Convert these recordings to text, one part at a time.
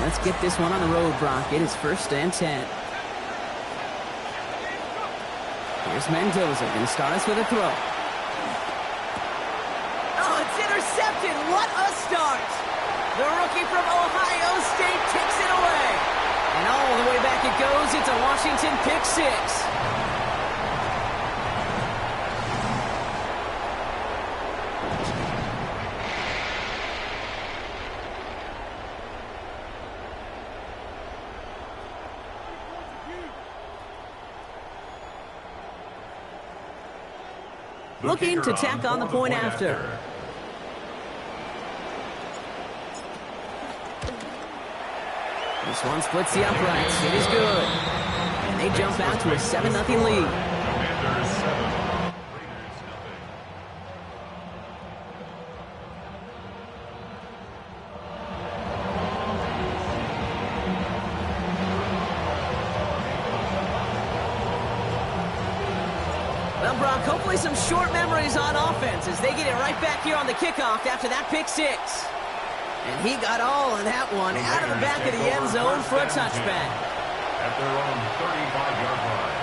Let's get this one on the road, Brock. It is 1st and 10. Here's Mendoza, going to start us with a throw. Oh, it's intercepted. What a start. The rookie from Ohio State takes it away. And all the way back it goes. It's a Washington pick six. Looking to tack on the point after. This one splits the uprights. It is good. And they jump out to a 7-0 lead. Well, Brock, hopefully some short memories on offense as they get it right back here on the kickoff after that pick six. And he got all of that one out of the back of the end zone for a touchback. At their own 35-yard line.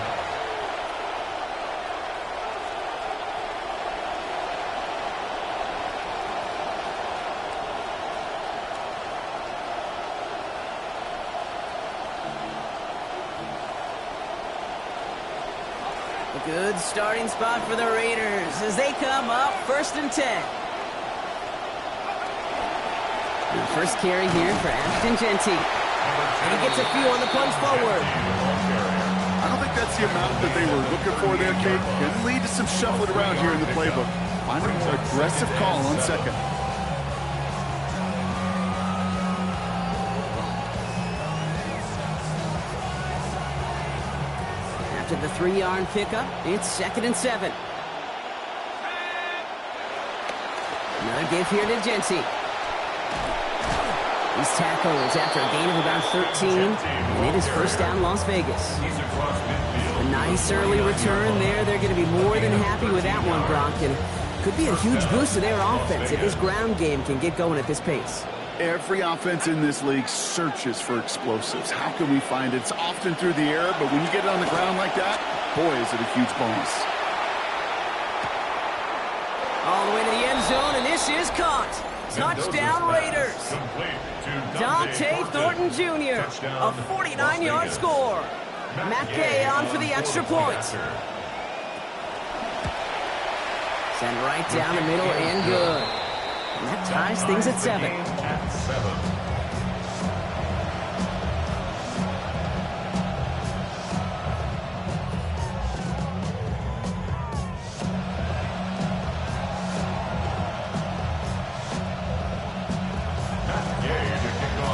A good starting spot for the Raiders as they come up 1st and 10. The first carry here for Ashton Jeanty. And he gets a few on the punch forward. I don't think that's the amount that they were looking for there, Kate. Can lead to some shuffling around here in the playbook. Find an aggressive call on second. After the 3-yard pickup, it's 2nd and 7. Another give here to Jeanty. He's tackled after a gain of about 13, and it is 1st down Las Vegas. A nice early return there. They're going to be more than happy with that one, Brock. And could be a huge boost to their offense if this ground game can get going at this pace. Every offense in this league searches for explosives. How can we find it? It's often through the air, but when you get it on the ground like that, boy, is it a huge bonus. All the way to the end zone, and this is caught. Touchdown Raiders. Dante Thornton Jr., a 49-yard score. Matt Gay on for the extra point. Send right down the middle and good. And that ties things at 7.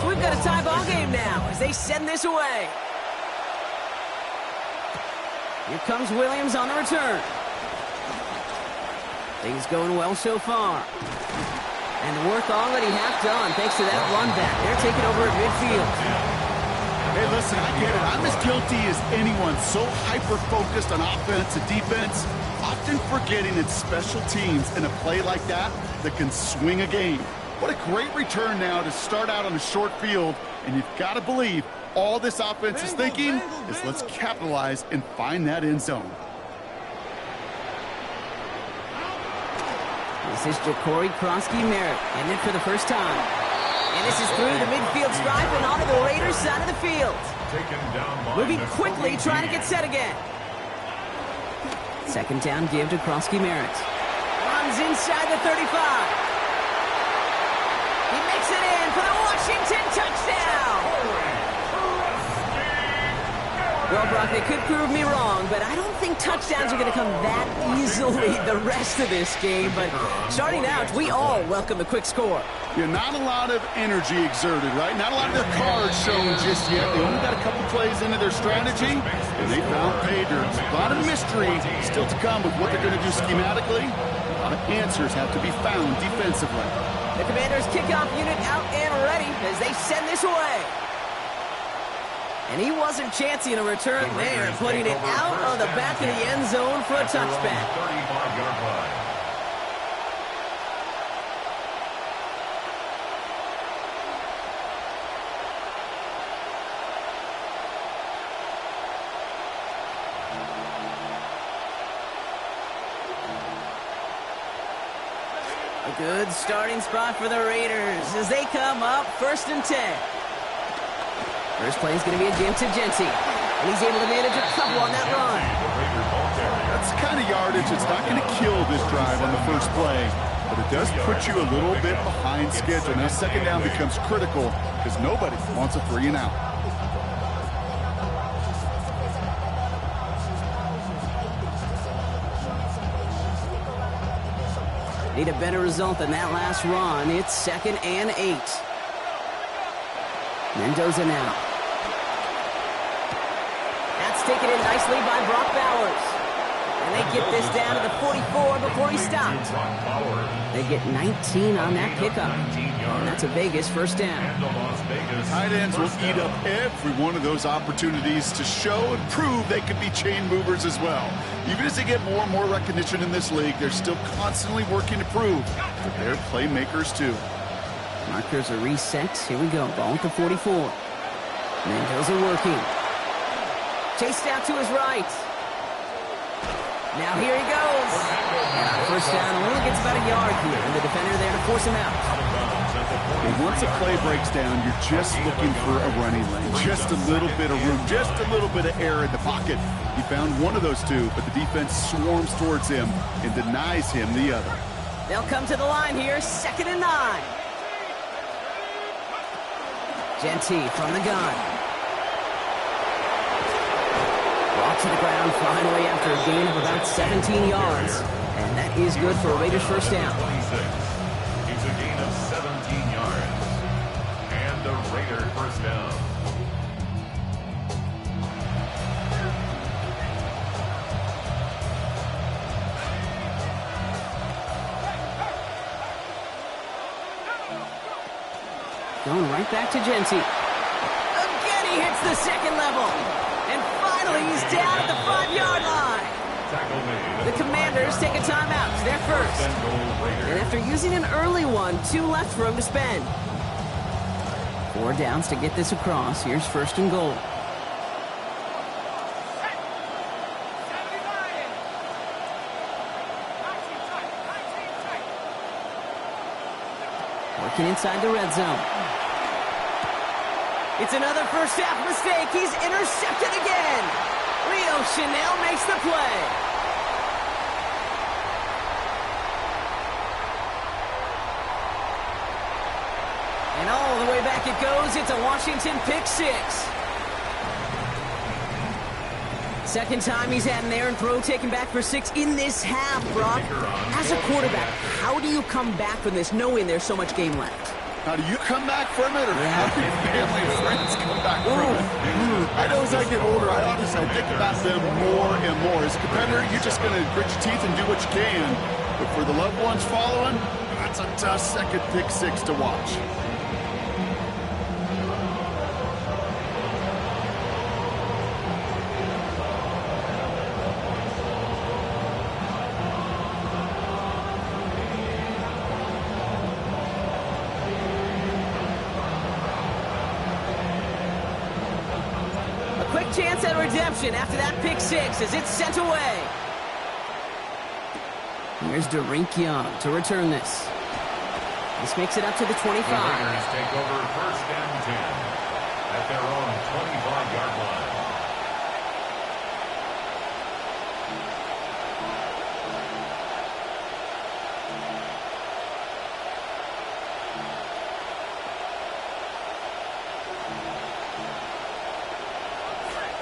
So we've got a tie ball game now as they send this away. Here comes Williams on the return. Things going well so far. And the work already half done thanks to that run back. They're taking over at midfield. Hey, listen, I get it. I'm as guilty as anyone. So hyper-focused on offense and defense, often forgetting it's special teams in a play like that can swing a game. What a great return now to start out on a short field. And you've got to believe all this offense is thinking is let's capitalize and find that end zone. This is Ja'Cory Krosky-Merritt, and it for the first time. And this is through the midfield stripe and onto the Raiders' side of the field. Moving quickly, trying to get set again. Second down give to Krosky-Merritt. Runs inside the 35. He makes it in for the Washington touchdown. Well, Brock, they could prove me wrong, but I don't think touchdowns are going to come that easily the rest of this game. But starting out, we all welcome the quick score. Yeah, not a lot of energy exerted, right? Not a lot of their cards shown just yet. They only got a couple plays into their strategy, and they found pay dirt. A lot of mystery still to come with what they're going to do schematically. A lot of answers have to be found defensively. The Commanders' kickoff unit out and ready as they send this away. And he wasn't chancing a return there, putting it out on the back of the end zone for a touchback. 35-yard line. A good starting spot for the Raiders as they come up 1st and 10. First play is going to be a give to Genty. And he's able to manage a couple on that run. That's the kind of yardage that's not going to kill this drive on the first play, but it does put you a little bit behind schedule. Now second down becomes critical because nobody wants a 3 and out. Need a better result than that last run. It's 2nd and 8. Mendoza now. That's taken in nicely by Brock Bowers. And they get this down to the 44 before he stopped. They get 19 on that pickup. And that's a Vegas first down. Tight ends will eat up every one of those opportunities to show and prove they can be chain movers as well. Even as they get more and more recognition in this league, they're still constantly working to prove that they're playmakers too. Markers are reset. Here we go. Ball at the 44. Mendoza working. Chased out to his right. Now here he goes. And on first down, only gets about a yard here. And the defender there to force him out. And once a play breaks down, you're just looking for a running lane. Just a little bit of room. Just a little bit of air in the pocket. He found one of those two, but the defense swarms towards him and denies him the other. They'll come to the line here. 2nd and 9. Genty from the gun. Ball to the ground finally after a gain of about 17 yards. And that is good for a Raiders first down. 26. It's a gain of 17 yards. And the Raiders first down. Going right back to Genty. Again, he hits the second level. And finally, he's down at the 5-yard line. Tackled The Commanders take a timeout. They're first. And after using an early one, 2 left for him to spend. 4 downs to get this across. Here's first and goal. Working inside the red zone. It's another first half mistake. He's intercepted again. Leo Chanel makes the play. And all the way back it goes. It's a Washington pick 6. Second time he's had an errant throw taken back for 6 in this half, Brock. As a quarterback, how do you come back from this knowing there's so much game left? How do you come back from it, or how do your family and friends come back from it? I know as I get older, I think about them more and more. As a competitor, you're just going to grit your teeth and do what you can. But for the loved ones following, that's a tough second pick 6 to watch. Chance at redemption after that pick 6 as it's sent away. Here's Derink Young to return this. This makes it up to the 25. The Raiders take over first and 10 at their own 25-yard line.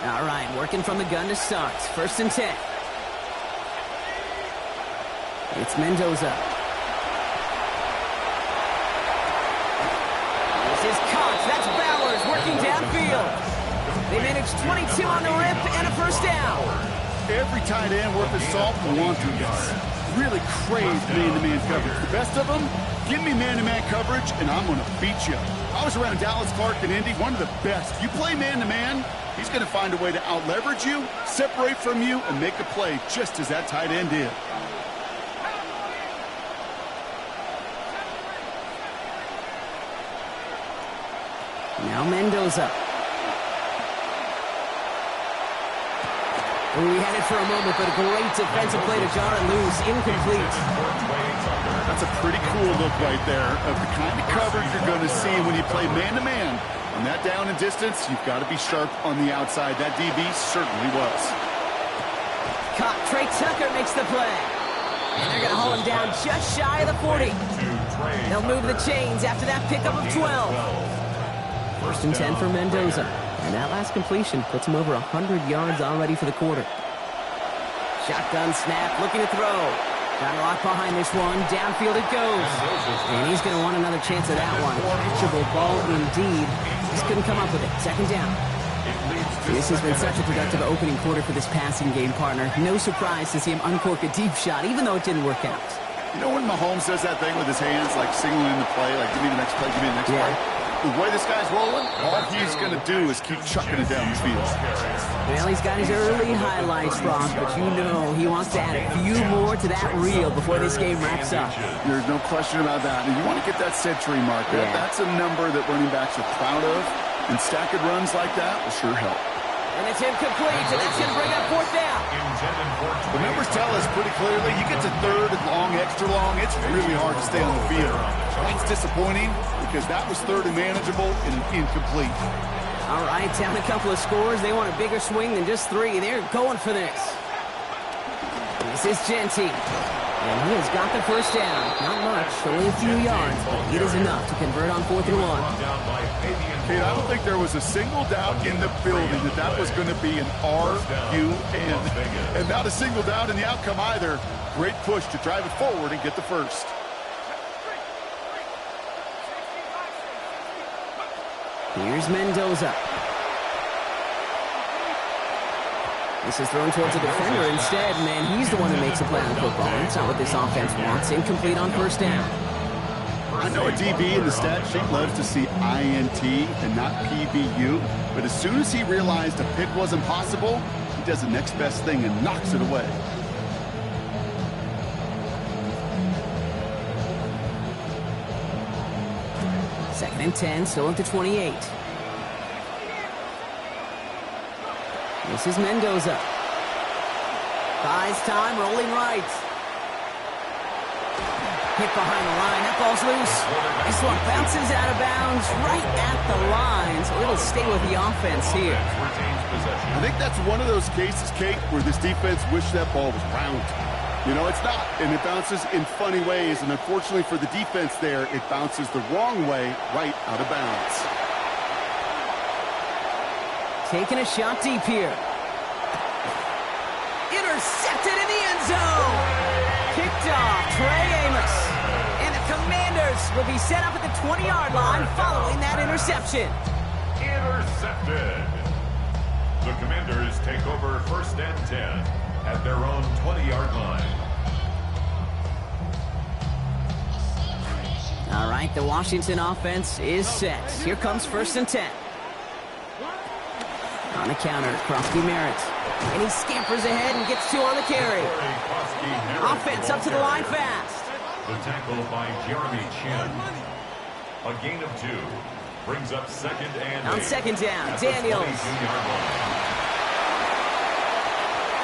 All right, working from the gun to start. First and 10. It's Mendoza. This is Colts. That's Bowers working downfield. They managed 22 on the rip and a first down. Every tight end worth his salt will want to this. Really crave man-to-man coverage. The best of them, give me man-to-man coverage, and I'm going to beat you. I was around Dallas Clark and Indy, one of the best. If you play man-to-man, he's going to find a way to out-leverage you, separate from you, and make a play just as that tight end did. Now Mendoza. We had it for a moment, but a great defensive play to jar it loose. Incomplete. That's a pretty cool look right there of the kind of coverage you're going to see when you play man-to-man. On that down and distance, you've got to be sharp on the outside. That DB certainly was. Caught. Trey Tucker makes the play. And they're going to haul him down just shy of the 40. They'll move the chains after that pickup of 12. First and 10 for Mendoza. And that last completion puts him over 100 yards already for the quarter. Shotgun snap, looking to throw. Got a lock behind this one. Downfield it goes. And he's going to want another chance at that one. Catchable ball indeed. Just couldn't come up with it. Second down. This has been such a productive opening quarter for this passing game, partner. No surprise to see him uncork a deep shot, even though it didn't work out. You know when Mahomes does that thing with his hands, like signaling the play, like give me the next play, give me the next play? The way this guy's rolling, all he's going to do is keep chucking it down the field. Well, he's got his early highlights, Brock, but you know he wants to add a few more to that reel before this game wraps up. There's no question about that. And you want to get that century mark. Yeah. That's a number that running backs are proud of, and stacking runs like that will sure help. And it's incomplete, and that's going to bring up fourth down. The numbers tell us pretty clearly, you get to third and long, extra long, it's really hard to stay on the field. That's disappointing because that was third and manageable and incomplete. All right, down a couple of scores. They want a bigger swing than just 3. They're going for this. This is Genty. And he has got the first down. Not much, only a few yards, but it is enough to convert on 4th and 1. Kate, I don't think there was a single doubt in the building that was going to be an R-U-N. And not a single doubt in the outcome either. Great push to drive it forward and get the first. Here's Mendoza. This is thrown towards the defender instead, and he's the one who makes a play on the football. That's not what this offense wants. Incomplete on first down. I know a DB in the stat sheet loves to see INT and not PBU, but as soon as he realized a pick wasn't possible, he does the next best thing and knocks it away. Second and 10, still at the 28. This is Mendoza. Buys time, rolling right. Hit behind the line, that ball's loose. This one bounces out of bounds right at the line, so it'll stay with the offense here. I think that's one of those cases, Kate, where this defense wished that ball was round. You know, it's not, and it bounces in funny ways, and unfortunately for the defense there, it bounces the wrong way right out of bounds. Taking a shot deep here. Intercepted in the end zone. Kicked off, Trey Amos. And the Commanders will be set up at the 20-yard line following that interception. Intercepted. The Commanders take over first and 10 at their own 20-yard line. All right, the Washington offense is set. Here comes first and 10. On the counter, Krosky Merritt. And he scampers ahead and gets two on the carry. Offense up to the line fast. The tackle by Jeremy Chin. A gain of 2. Brings up second and 8. On second down, Daniels. 22-yard line.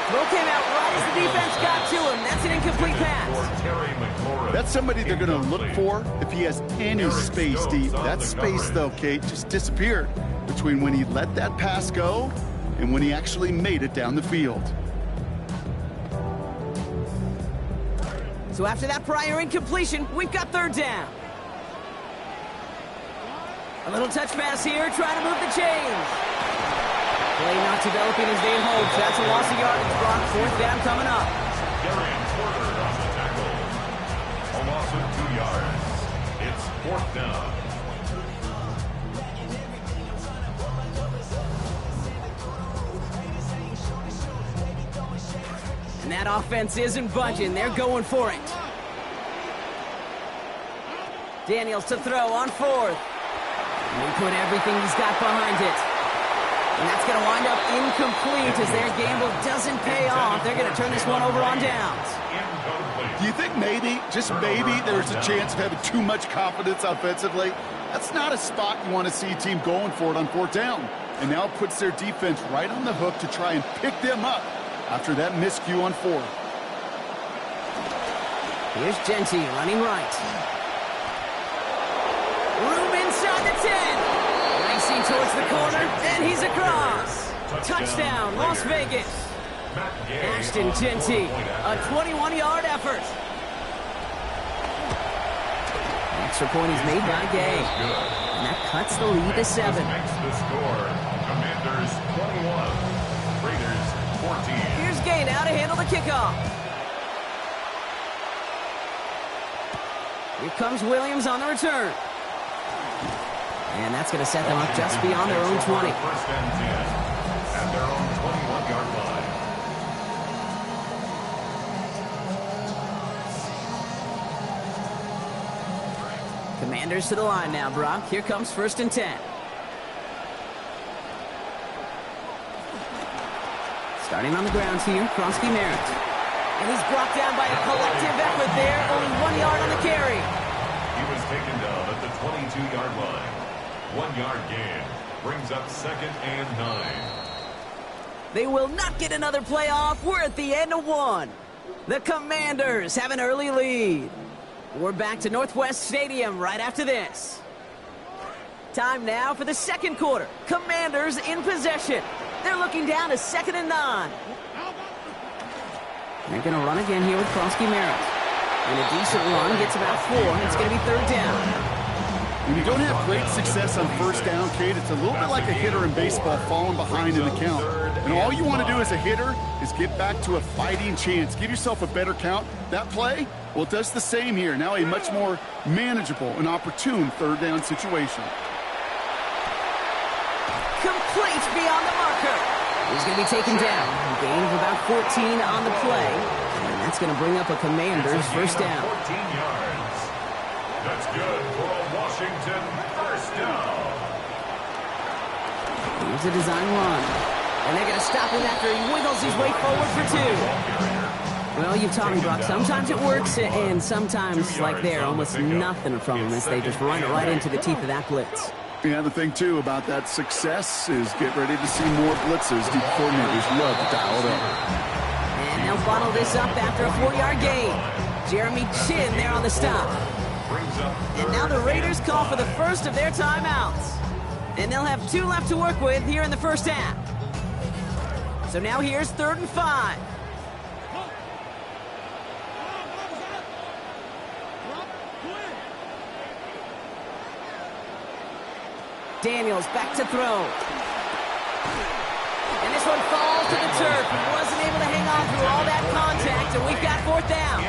Throw came out right as the defense got to him. That's an incomplete pass. That's somebody they're going to look for if he has any space deep. That space, though, Kate, just disappeared between when he let that pass go and when he actually made it down the field. So after that prior incompletion, we've got third down. A little touch pass here, trying to move the chains. Play not developing as they had hoped. That's a loss of yardage, Brock. Fourth down coming up. Darian Porter on the tackle. A loss of 2 yards. It's fourth down. And that offense isn't budging. They're going for it. Daniels to throw on fourth. And he put everything he's got behind it. And that's going to wind up incomplete as their gamble doesn't pay off. They're going to turn this one over on downs. Do you think maybe, just maybe, there's a chance of having too much confidence offensively? That's not a spot you want to see a team going for it on fourth down. And now it puts their defense right on the hook to try and pick them up after that miscue on fourth. Here's Genty running right. Room inside the 10. Racing towards the corner, and he's across. Touchdown, Las Vegas. Ashton Genty, a 21-yard effort. Extra point is made by Gay. And that cuts the lead to 7. Makes the score. Commanders 21, Raiders 14. Here's Gay now to handle the kickoff. Here comes Williams on the return. And that's going to set them up just beyond their own 20. First and 10 at their own 21-yard line. Commanders to the line now, Brock. Here comes first and 10. Starting on the ground here, Krosky Merritt. And he's brought down by a collective effort there. Only 1 yard on the carry. He was taken down at the 22-yard line. 1 yard gain brings up second and 9. They will not get another playoff. We're at the end of one. The Commanders have an early lead. We're back to Northwest Stadium right after this. Time now for the second quarter. Commanders in possession. They're looking down to second and 9. They're going to run again here with Krosky Merritt. And a decent run gets about 4. It's going to be third down. When you don't have great success on first down, Kate, it's a little bit like a hitter in baseball falling behind in the count. And all you want to do as a hitter is get back to a fighting chance. Give yourself a better count. That play, well, it does the same here. Now a much more manageable and opportune third down situation. Complete beyond the marker. He's going to be taken down. A gain of about 14 on the play. And that's going to bring up a Commanders first down. 14 yards. That's good for a Washington first down. Here's a design run. And they're going to stop him after he wiggles his way forward for 2. Well, you've taught me, Brock. Sometimes it works, and sometimes, like there, almost nothing from them as they just run it right into the teeth of that blitz. Yeah, the thing, too, about that success is get ready to see more blitzes. The coordinators love to dial it up. And they'll bottle this up after a 4-yard gain. Jeremy Chin there on the stop. And now the Raiders call for the first of their timeouts. And they'll have 2 left to work with here in the first half. So now here's 3rd and 5. Daniels back to throw. And this one falls to the turf. He wasn't able to hang on through all that contact, and we've got 4th down.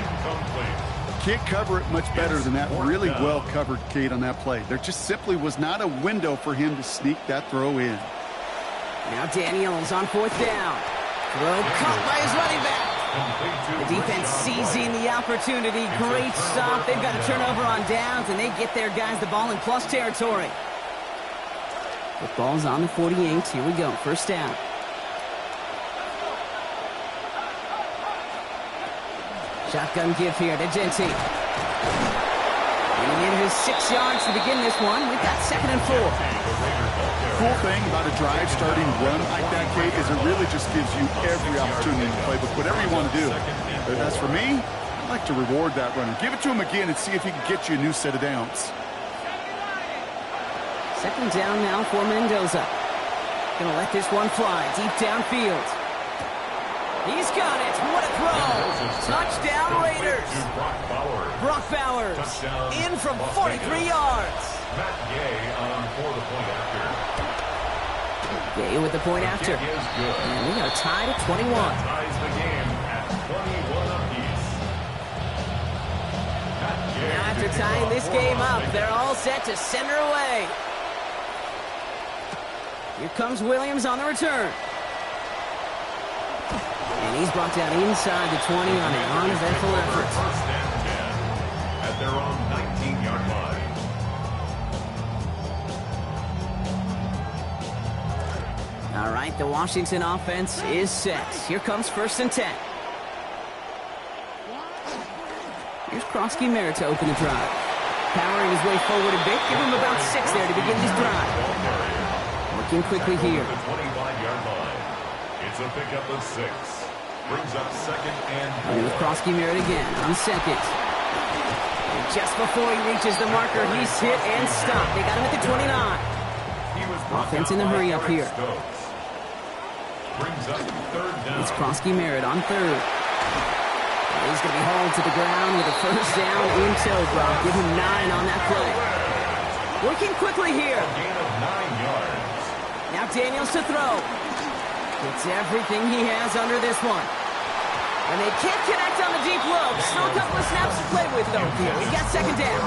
Can't cover it much better than that really well covered Kate on that play. There just simply was not a window for him to sneak that throw in. Now Daniels on 4th down. Throw caught by his running back. The defense seizing the opportunity. Great stop. They've got a turnover on downs, and they get their guys the ball in plus territory. The ball's on the 48. Here we go. 1st down. Shotgun give here to Genti. Getting in his 6 yards to begin this one. We've got 2nd and 4. Cool thing about a drive starting run like that, Kate, is it really just gives you every opportunity to play with whatever you want to do. But as for me, I'd like to reward that runner. Give it to him again and see if he can get you a new set of downs. 2nd down now for Mendoza. Gonna let this one fly deep downfield. He's got it. What a throw. Touchdown Raiders. Brock Bowers in from 43 yards. Matt Gay for the point after. Gay with the point after. And we got a tie to 21. Ties the game at 21 apiece. Now after tying this game up, they're all set to send her away. Here comes Williams on the return. And he's brought down inside the 20 on an uneventful effort. 1st and 10 at their own 19-yard line. All right, the Washington offense is set. Here comes 1st and 10. Here's Krosky Merritt to open the drive. Powering his way forward a bit. Give him about 6 there to begin this drive. Working quickly here. The 25-yard line. It's a pickup of 6. Brings up 2nd and 4. And with Krosky Merritt again on 2nd. And just before he reaches the marker, he's hit and stopped. They got him at the 29. Offense in the hurry up here. Brings up 3rd down. It's Krosky Merritt on 3rd. He's going to be hauled to the ground with a 1st down in tow, Brock. Give him 9 on that play. Working quickly here. A gain of 9 yards. Now Daniels to throw. It's everything he has under this one. And they can't connect on the deep low. Still a couple of snaps to play with, though. We've got 2nd down.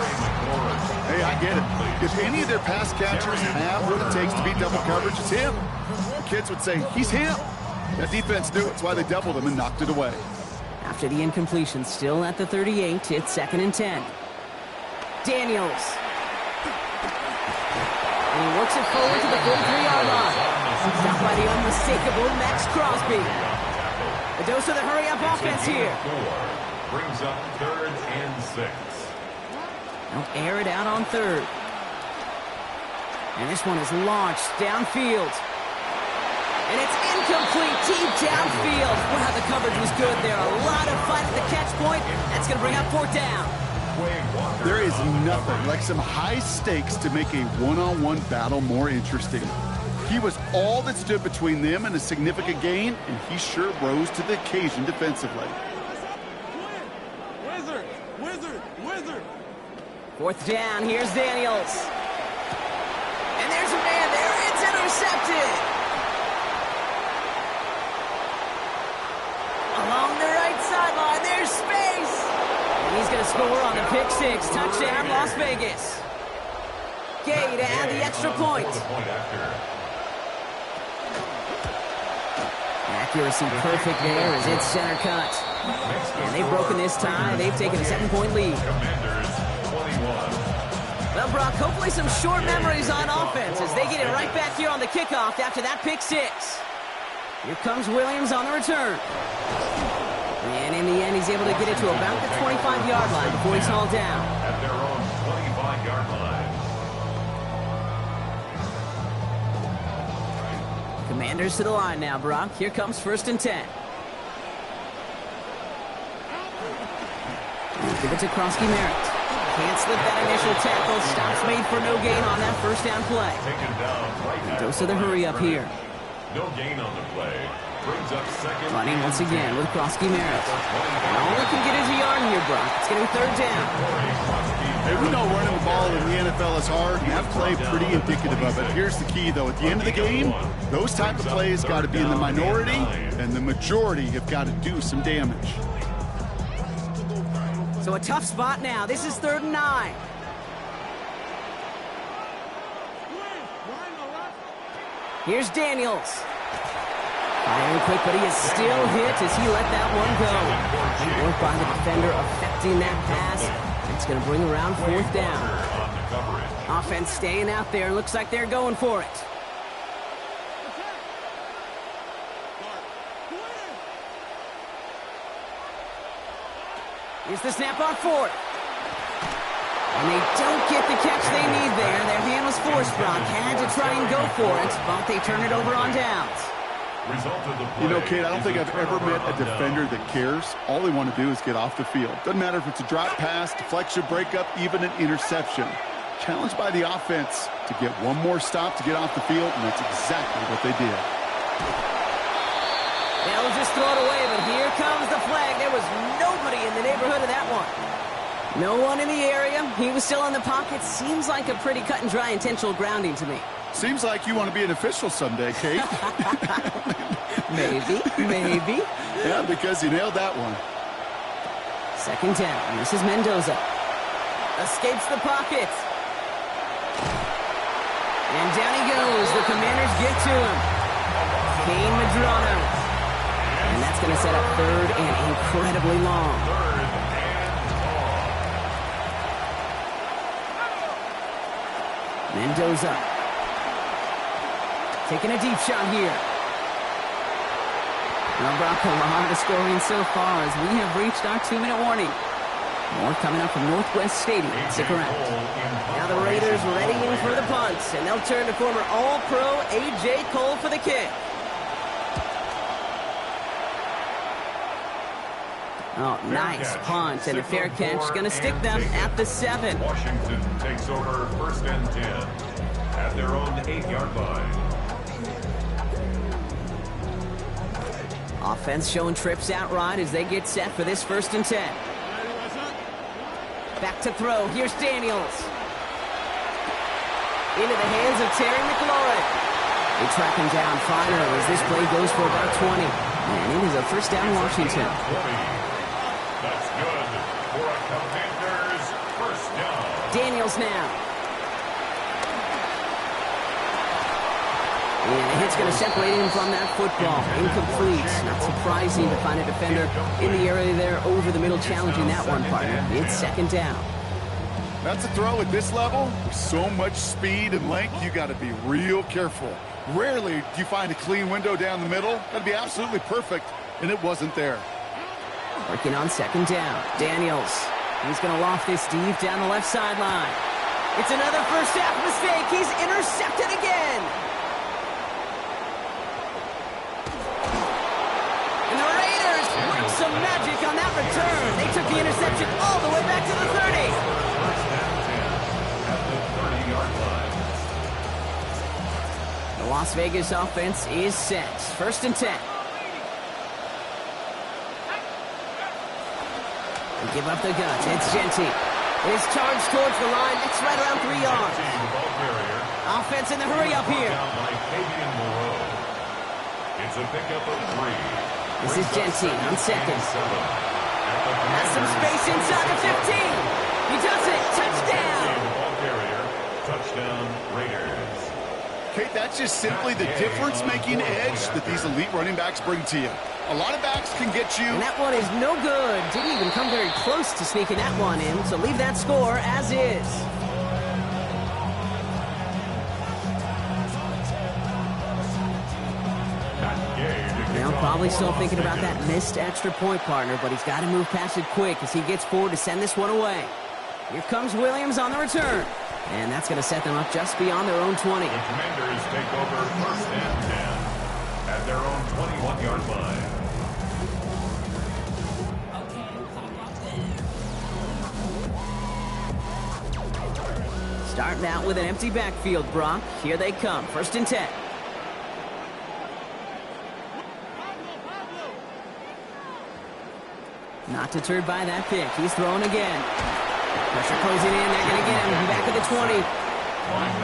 Hey, I get it. If any of their pass catchers have what it takes to beat double coverage, it's him. The kids would say, he's him. That defense knew it. That's why they doubled him and knocked it away. After the incompletion, still at the 38, it's 2nd and 10. Daniels. And he works it forward to the 43-yard line. Stopped by the unmistakable Max Crosby. A dose of the hurry-up offense here. Brings up 3rd and 6. They'll air it out on 3rd. And this one is launched downfield. And it's incomplete, deep downfield. Wow, the coverage was good there. A lot of fight at the catch point. That's going to bring up 4th down. There is nothing like some high stakes to make a one-on-one battle more interesting. He was all that stood between them and a significant gain, and he sure rose to the occasion defensively. Wizard. 4th down, here's Daniels. And there's a man there, it's intercepted. Along the right sideline, there's space. And he's going to score on the pick 6. Touchdown, Las Vegas. Gay to add the extra point. Accuracy perfect there as it's center cut. And they've broken this tie. They've taken a 7-point lead. Well, Brock, hopefully some short memories on offense as they get it right back here on the kickoff after that pick 6. Here comes Williams on the return. And in the end, he's able to get it to about the 25-yard line before he's hauled down. At their own 25-yard line. Commanders to the line now, Brock. Here comes 1st and 10. Give it to Krosky Merritt. Can't slip that initial tackle. Stops made for no gain on that first down play. Taken down right. Goes to the hurry up here. No gain on the play. Brings up second. Running once again with Krosky Merritt. And all he can get is a yard here, Brock. It's going to be 3rd down. Hey, we know running the ball in the NFL is hard, and that play pretty indicative of it. Here's the key, though. At the end of the game, those type of plays got to be in the minority, and the majority have got to do some damage. So a tough spot now. This is 3rd and 9. Here's Daniels. Firing quick, but he is still hit as he let that one go. Good work by the defender affecting that pass. It's going to bring around 4th down. Offense staying out there. Looks like they're going for it. Here's the snap on 4th. And they don't get the catch they need there. Their hand was forced, Brock. Had to try and go for it, but they turn it over on downs. You know, Kate, I don't think I've ever met a defender that cares. All they want to do is get off the field. Doesn't matter if it's a drop pass, deflection, breakup, even an interception. Challenged by the offense to get one more stop to get off the field, and that's exactly what they did. They'll just throw it away, but here comes the flag. There was nobody in the neighborhood of that one. No one in the area. He was still in the pocket. Seems like a pretty cut and dry intentional grounding to me. Seems like you want to be an official someday, Kate. Maybe. Yeah, because you nailed that one. 2nd down. This is Mendoza. Escapes the pocket. And down he goes. The Commanders get to him. Kane Medrano. And that's going to set up 3rd and incredibly long. Mendoza. Taking a deep shot here. Well, Brock, a lot of scoring so far as we have reached our 2-minute warning. More coming up from Northwest Stadium. Stick around. Now the Raiders ready in for the punt, and they'll turn to former All-Pro A.J. Cole for the kick. Oh, nice punt and a fair catch. Going to stick them at the 7. Washington takes over 1st and 10 at their own 8-yard line. Offense showing trips outright as they get set for this 1st and 10. Back to throw. Here's Daniels. Into the hands of Terry McLaurin. They track him down finally as this play goes for about 20. And it is a 1st down Washington. That's good for a Commanders 1st down. Daniels now. And the hit's going to separate him from that football. Incomplete. Not surprising to find a defender in the area there over the middle challenging that one, partner. It's 2nd down. That's a throw at this level. With so much speed and length, you got to be real careful. Rarely do you find a clean window down the middle. That'd be absolutely perfect, and it wasn't there. Working on 2nd down. Daniels. He's going to loft this deep down the left sideline. It's another first half mistake. He's intercepted again. And the Raiders work some magic on that return. They took the interception all the way back to the 30. First and 10 at the 30-yard line. The Las Vegas offense is set. 1st and 10. They give up the guts. It's Genty. It's charged towards the line. It's right around 3 yards. Offense in the hurry up here. It's a pickup of 3. This is Genty on 2nd. Has some space inside the 15. He does it. Touchdown. Touchdown Raiders. Kate, that's just simply the difference-making edge that these elite running backs bring to you. A lot of backs can get you. And that one is no good. Didn't even come very close to sneaking that one in. So leave that score as is. Probably still thinking about that missed extra point, partner, but he's got to move past it quick as he gets forward to send this one away. Here comes Williams on the return. And that's going to set them up just beyond their own 20. The Commanders take over first and 10 at their own 21-yard line. Starting out with an empty backfield, Brock. Here they come, first and 10. Not deterred by that pick. He's throwing again. Pressure closing in. They're going to get him back at the 20.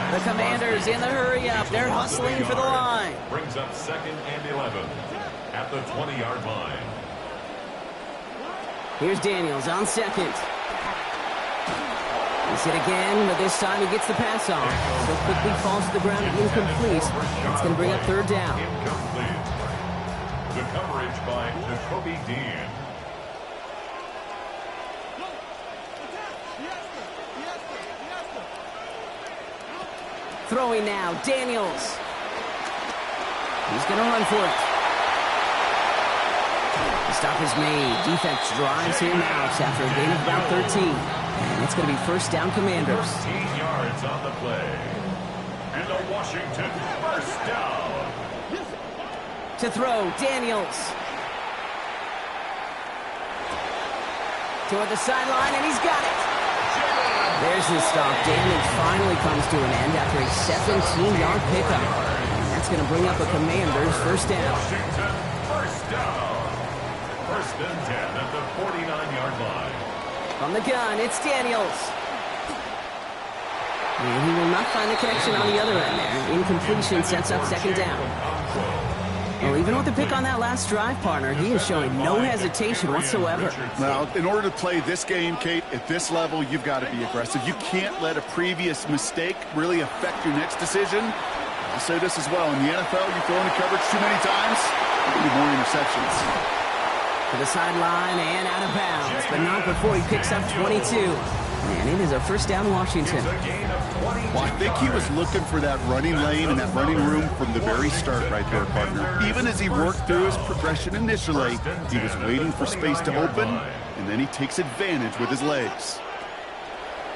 The Commanders in the hurry up. They're hustling for the line. Brings up second and 11 at the 20-yard line. Here's Daniels on second. He's hit again, but this time he gets the pass off. So quickly falls to the ground and incomplete. It's going to bring up third down. Incomplete. The coverage by Jacoby Dean. Throwing now, Daniels. He's going to run for it. The stop is made. Defense drives here now after a gain of about 13. And it's going to be first down, Commanders. 13 yards on the play. And a Washington first down. To throw, Daniels. Toward the sideline, and he's got it. There's his stop. Damage finally comes to an end after a 17-yard pickup. And that's going to bring up a Commanders first down. Washington first down. First and 10 at the 49-yard line. From the gun, it's Daniels. And he will not find the connection on the other end there. Incompletion sets up second down. Well, even with the pick on that last drive, partner, he is showing no hesitation whatsoever. Now, in order to play this game, Kate, at this level, you've got to be aggressive. You can't let a previous mistake really affect your next decision. I'll say this as well. In the NFL, you throw into coverage too many times, there'll be more interceptions. To the sideline and out of bounds, but not before he picks up 22. And it is a first down, Washington. Well, I think he was looking for that running lane and that running room from the very start right there, partner. Even as he worked through his progression initially, he was waiting for space to open, and then he takes advantage with his legs.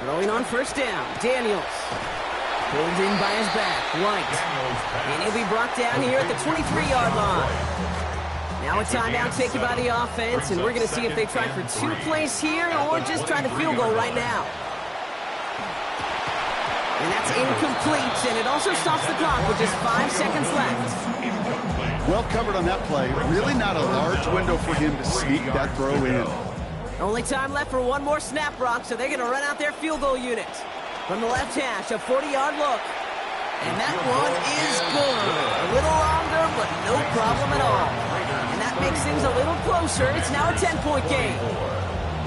Throwing on first down, Daniels. Pulled in by his back, White. And he'll be brought down here at the 23-yard line. Now a timeout taken by the offense, and we're going to see if they try for 2 plays here or just try the field goal right now. And that's incomplete, and it also stops the clock with just 5 seconds left. Well covered on that play. Really not a large window for him to sneak that throw in. Only time left for one more snap, Brock, so they're going to run out their field goal unit. From the left hash, a 40-yard look. And that one is good. A little longer, but no problem at all. And that makes things a little closer. It's now a 10-point game.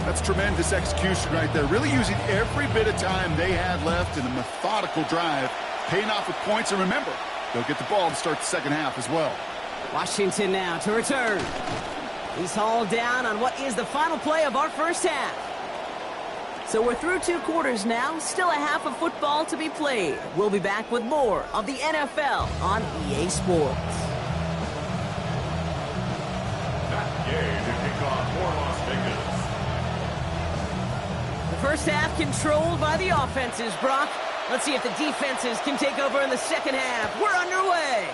That's tremendous execution right there. Really using every bit of time they had left in a methodical drive, paying off with points. And remember, they'll get the ball to start the second half as well. Washington now to return. He's hauled down on what is the final play of our first half. So we're through 2 quarters now, still a half of football to be played. We'll be back with more of the NFL on EA Sports. That game to kick off for Las Vegas. The first half controlled by the offenses, Brock. Let's see if the defenses can take over in the second half. We're underway.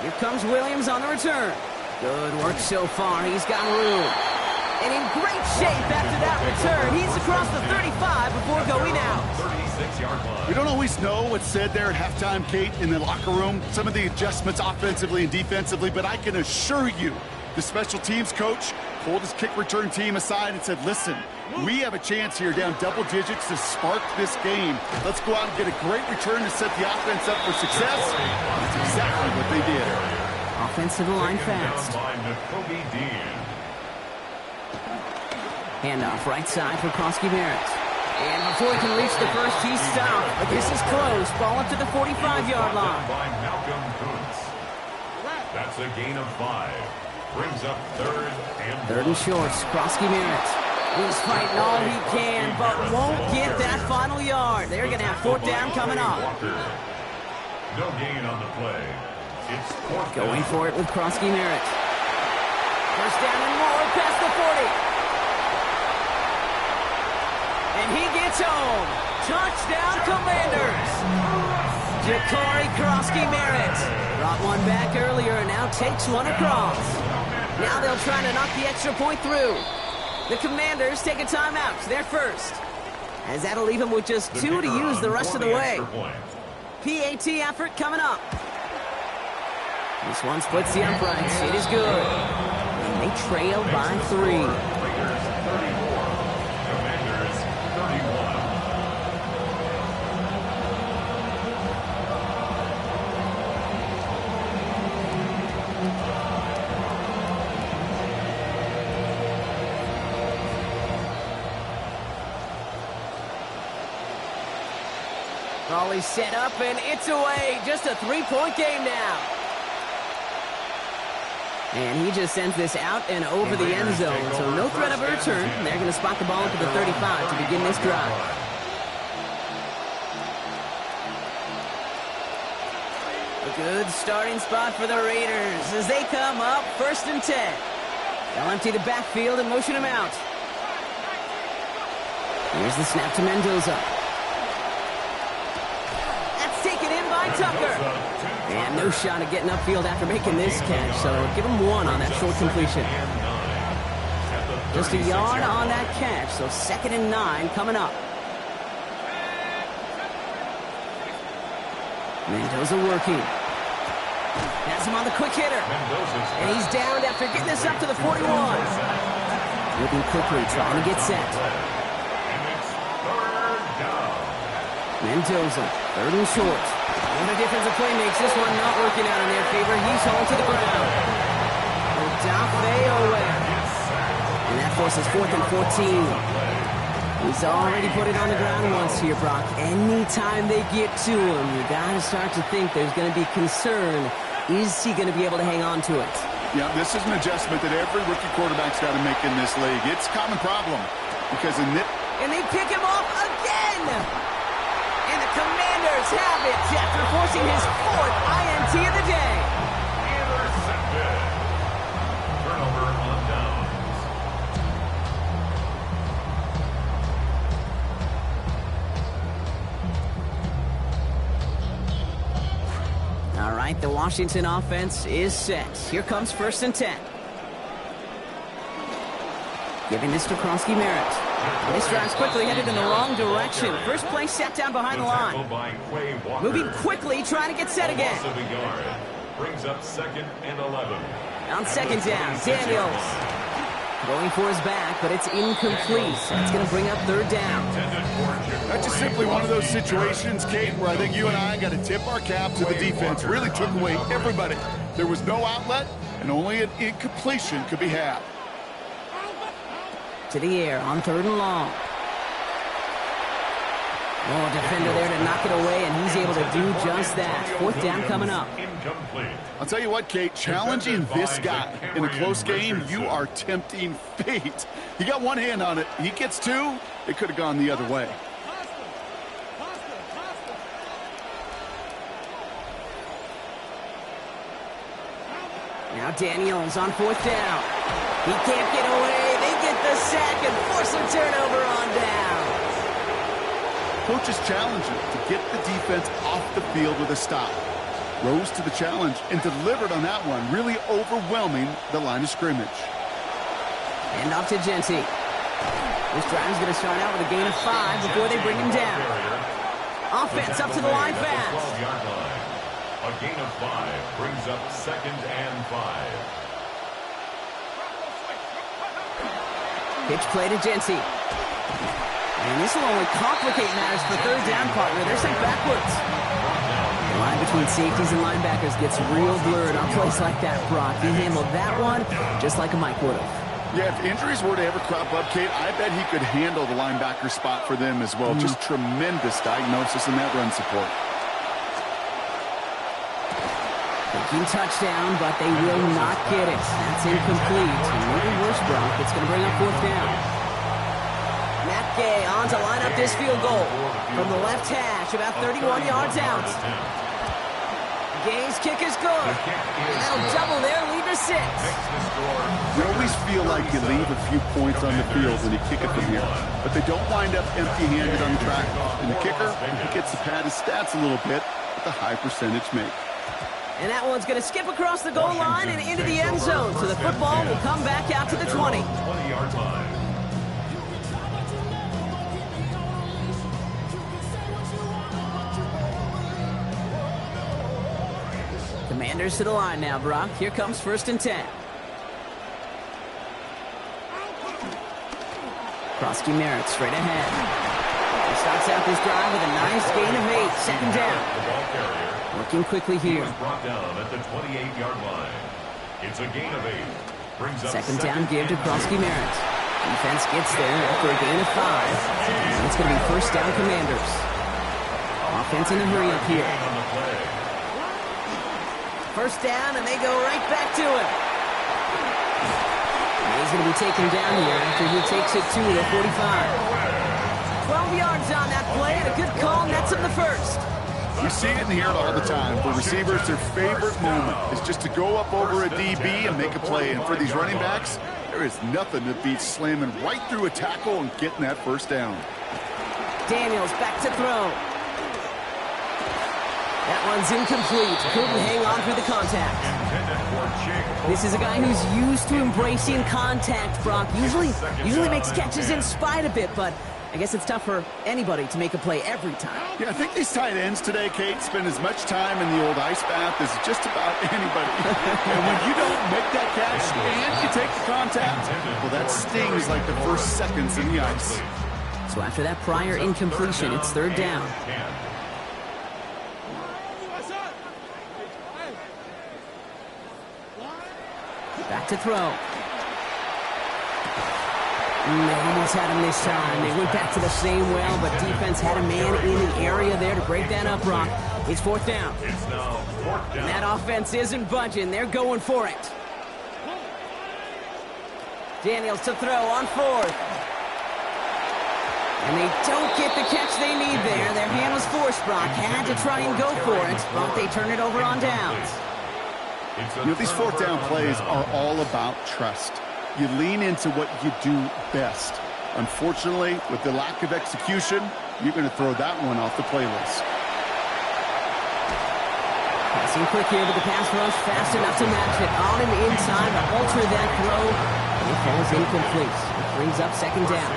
Here comes Williams on the return. Good work so far. He's got room. And in great shape after that return. He's across the 35 before going out. 36-yard line. We don't always know what's said there at halftime, Kate, in the locker room. Some of the adjustments offensively and defensively, but I can assure you the special teams coach pulled his kick return team aside and said, listen, we have a chance here down double digits to spark this game. Let's go out and get a great return to set the offense up for success. That's exactly what they did. Offensive line fast. Handoff right side for Krosky-Barrett. And before he can reach the first, he's stopped. But this is close. Ball up to the 45-yard line. That's a gain of 5. Brings up third and short. Krosky-Barrett. He's fighting all he can, but won't get that final yard. They're going to have fourth down coming up. No gain on the play. It's going for it with Krosky-Barrett. First down and more past the 40. And he gets home. Touchdown, Commanders. Jakari Krosky-Merritt brought one back earlier and now takes one across. Now they'll try to knock the extra point through. The Commanders take a timeout. They're first. As that'll leave them with just 2 to use the rest of the way. PAT effort coming up. This one splits the uprights. It is good. And they trail by 3. Volley set up, and it's away. Just a 3-point game now. And he just sends this out and over the end zone, so no threat of a return. They're going to spot the ball up at the 35 to begin this drive. A good starting spot for the Raiders as they come up 1st and 10. They'll empty the backfield and motion him out. Here's the snap to Mendoza. Taken in by Tucker. And no shot at getting upfield after making this catch, so give him 1 on that short completion. Just a yard on that catch, so 2nd and 9 coming up. Mendoza working. Has him on the quick hitter. And he's downed after getting this up to the 41. Moving quickly, trying to get set. Mendoza, 3rd and short. What a difference a play makes. This one not working out in their favor. He's home to the ground. Odafe Oweh. And that forces 4th and 14. He's already put it on the ground once here, Brock. Anytime they get to him, you got to start to think there's going to be concern. Is he going to be able to hang on to it? Yeah, this is an adjustment that every rookie quarterback's got to make in this league. It's a common problem because in this... And they pick him off again! And the Commanders have it after forcing his 4th INT of the day. Intercepted. Turnover on downs. All right, the Washington offense is set. Here comes 1st and 10. Giving this to Krosky-Merritt. This drive's quickly headed in the wrong direction. First play set down behind the line. Moving quickly, trying to get set again. Brings up 2nd and 11. On 2nd down, Daniels. Going for his back, but it's incomplete. That's going to bring up 3rd down. That's just simply one of those situations, Kate, where I think you and I got to tip our cap to the defense. Really took away everybody. There was no outlet, and only an incompletion could be had. To the air on 3rd and long. Oh, defender there to knock it away, and he's able to do just that. 4th down coming up. I'll tell you what, Kate, challenging this guy in a close game, you are tempting fate. He got one hand on it. He gets 2. It could have gone the other way. Now Daniels on 4th down. He can't get away. They get the sack and force a turnover on down. Coach's challenge to get the defense off the field with a stop. Rose to the challenge and delivered on that one, really overwhelming the line of scrimmage. And off to Genty. This drive is going to start out with a gain of 5 before they bring him down. Offense up to the line fast. A gain of 5 brings up 2nd and 5. Pitch play to Genty. And this will only complicate matters for 3rd down, partner. They're sent backwards. The line between safeties and linebackers gets real blurred on plays like that, Brock. He handled that one just like a Mike would have. Yeah, if injuries were to ever crop up, Kate, I bet he could handle the linebacker spot for them as well. Just tremendous diagnosis in that run support. Thinking touchdown, but they will not get it. That's incomplete. And maybe worse, Brock. It's going to bring up 4th down. Matt Gay on to line up this field goal from the left hash, about 31 yards out. Gay's kick is good. And that'll double their lead to to 6. You always feel like you leave a few points on the field when you kick it from here, but they don't wind up empty-handed on the track. And the kicker, he gets to pad his stats a little bit with a high percentage make. And that one's going to skip across the goal line and into the end zone, so the football will come back out to the 20. 20-yard line. Commanders to the line now, Brock. Here comes 1st and 10. Krosky Merritt straight ahead. He starts out this drive with a nice gain of 8. 2nd down. Working quickly here. Brought down at the 28-yard line. It's a gain of 8. Brings up 2nd down give to Krosky Merritt. Defense gets there after a gain of 5. And it's going to be 1st down Commanders. Offense in a hurry up here. 1st down, and they go right back to him. And he's going to be taken down here after he takes it to the 45. 12 yards on that play, and a good call nets him the 1st. You see it and hear it all the time. For receivers, their favorite moment is just to go up over a DB and make a play. And for these running backs, there is nothing that beats slamming right through a tackle and getting that 1st down. Daniels back to throw. That one's incomplete. Couldn't hang on through the contact. This is a guy who's used to embracing contact, Brock. Usually makes catches in spite of it, but I guess it's tough for anybody to make a play every time. Yeah, I think these tight ends today, Kate, spend as much time in the old ice bath as just about anybody. And when you don't make that catch and you take the contact, well, that stings like the first seconds in the ice. So after that prior incompletion, it's 3rd down. Back to throw. They almost had him this time. They went back to the same well, but defense had a man in the area there to break that up, Brock. It's 4th down. It's now 4th down. And that offense isn't budging. They're going for it. Daniels to throw on 4th. And they don't get the catch they need there. Their hand was forced, Brock. Had to try and go for it, but they turn it over on downs. You know, these 4th down plays are all about trust. You lean into what you do best. Unfortunately, with the lack of execution, you're going to throw that one off the playlist. Passing quick here, but the pass rush fast enough to match it. On him in time to alter that throw. And it falls incomplete. It brings up 2nd down.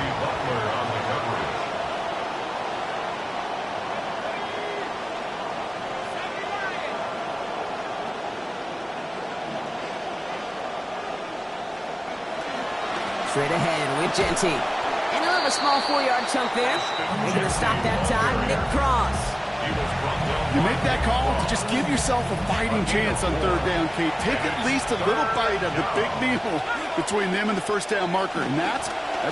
Straight ahead with Genty. And he'll have a small 4-yard chunk there. Making the stop that time, Nick Cross. You make that call to just give yourself a fighting chance on 3rd down, Kate. Take at least a little bite of the big meal between them and the 1st down marker. And that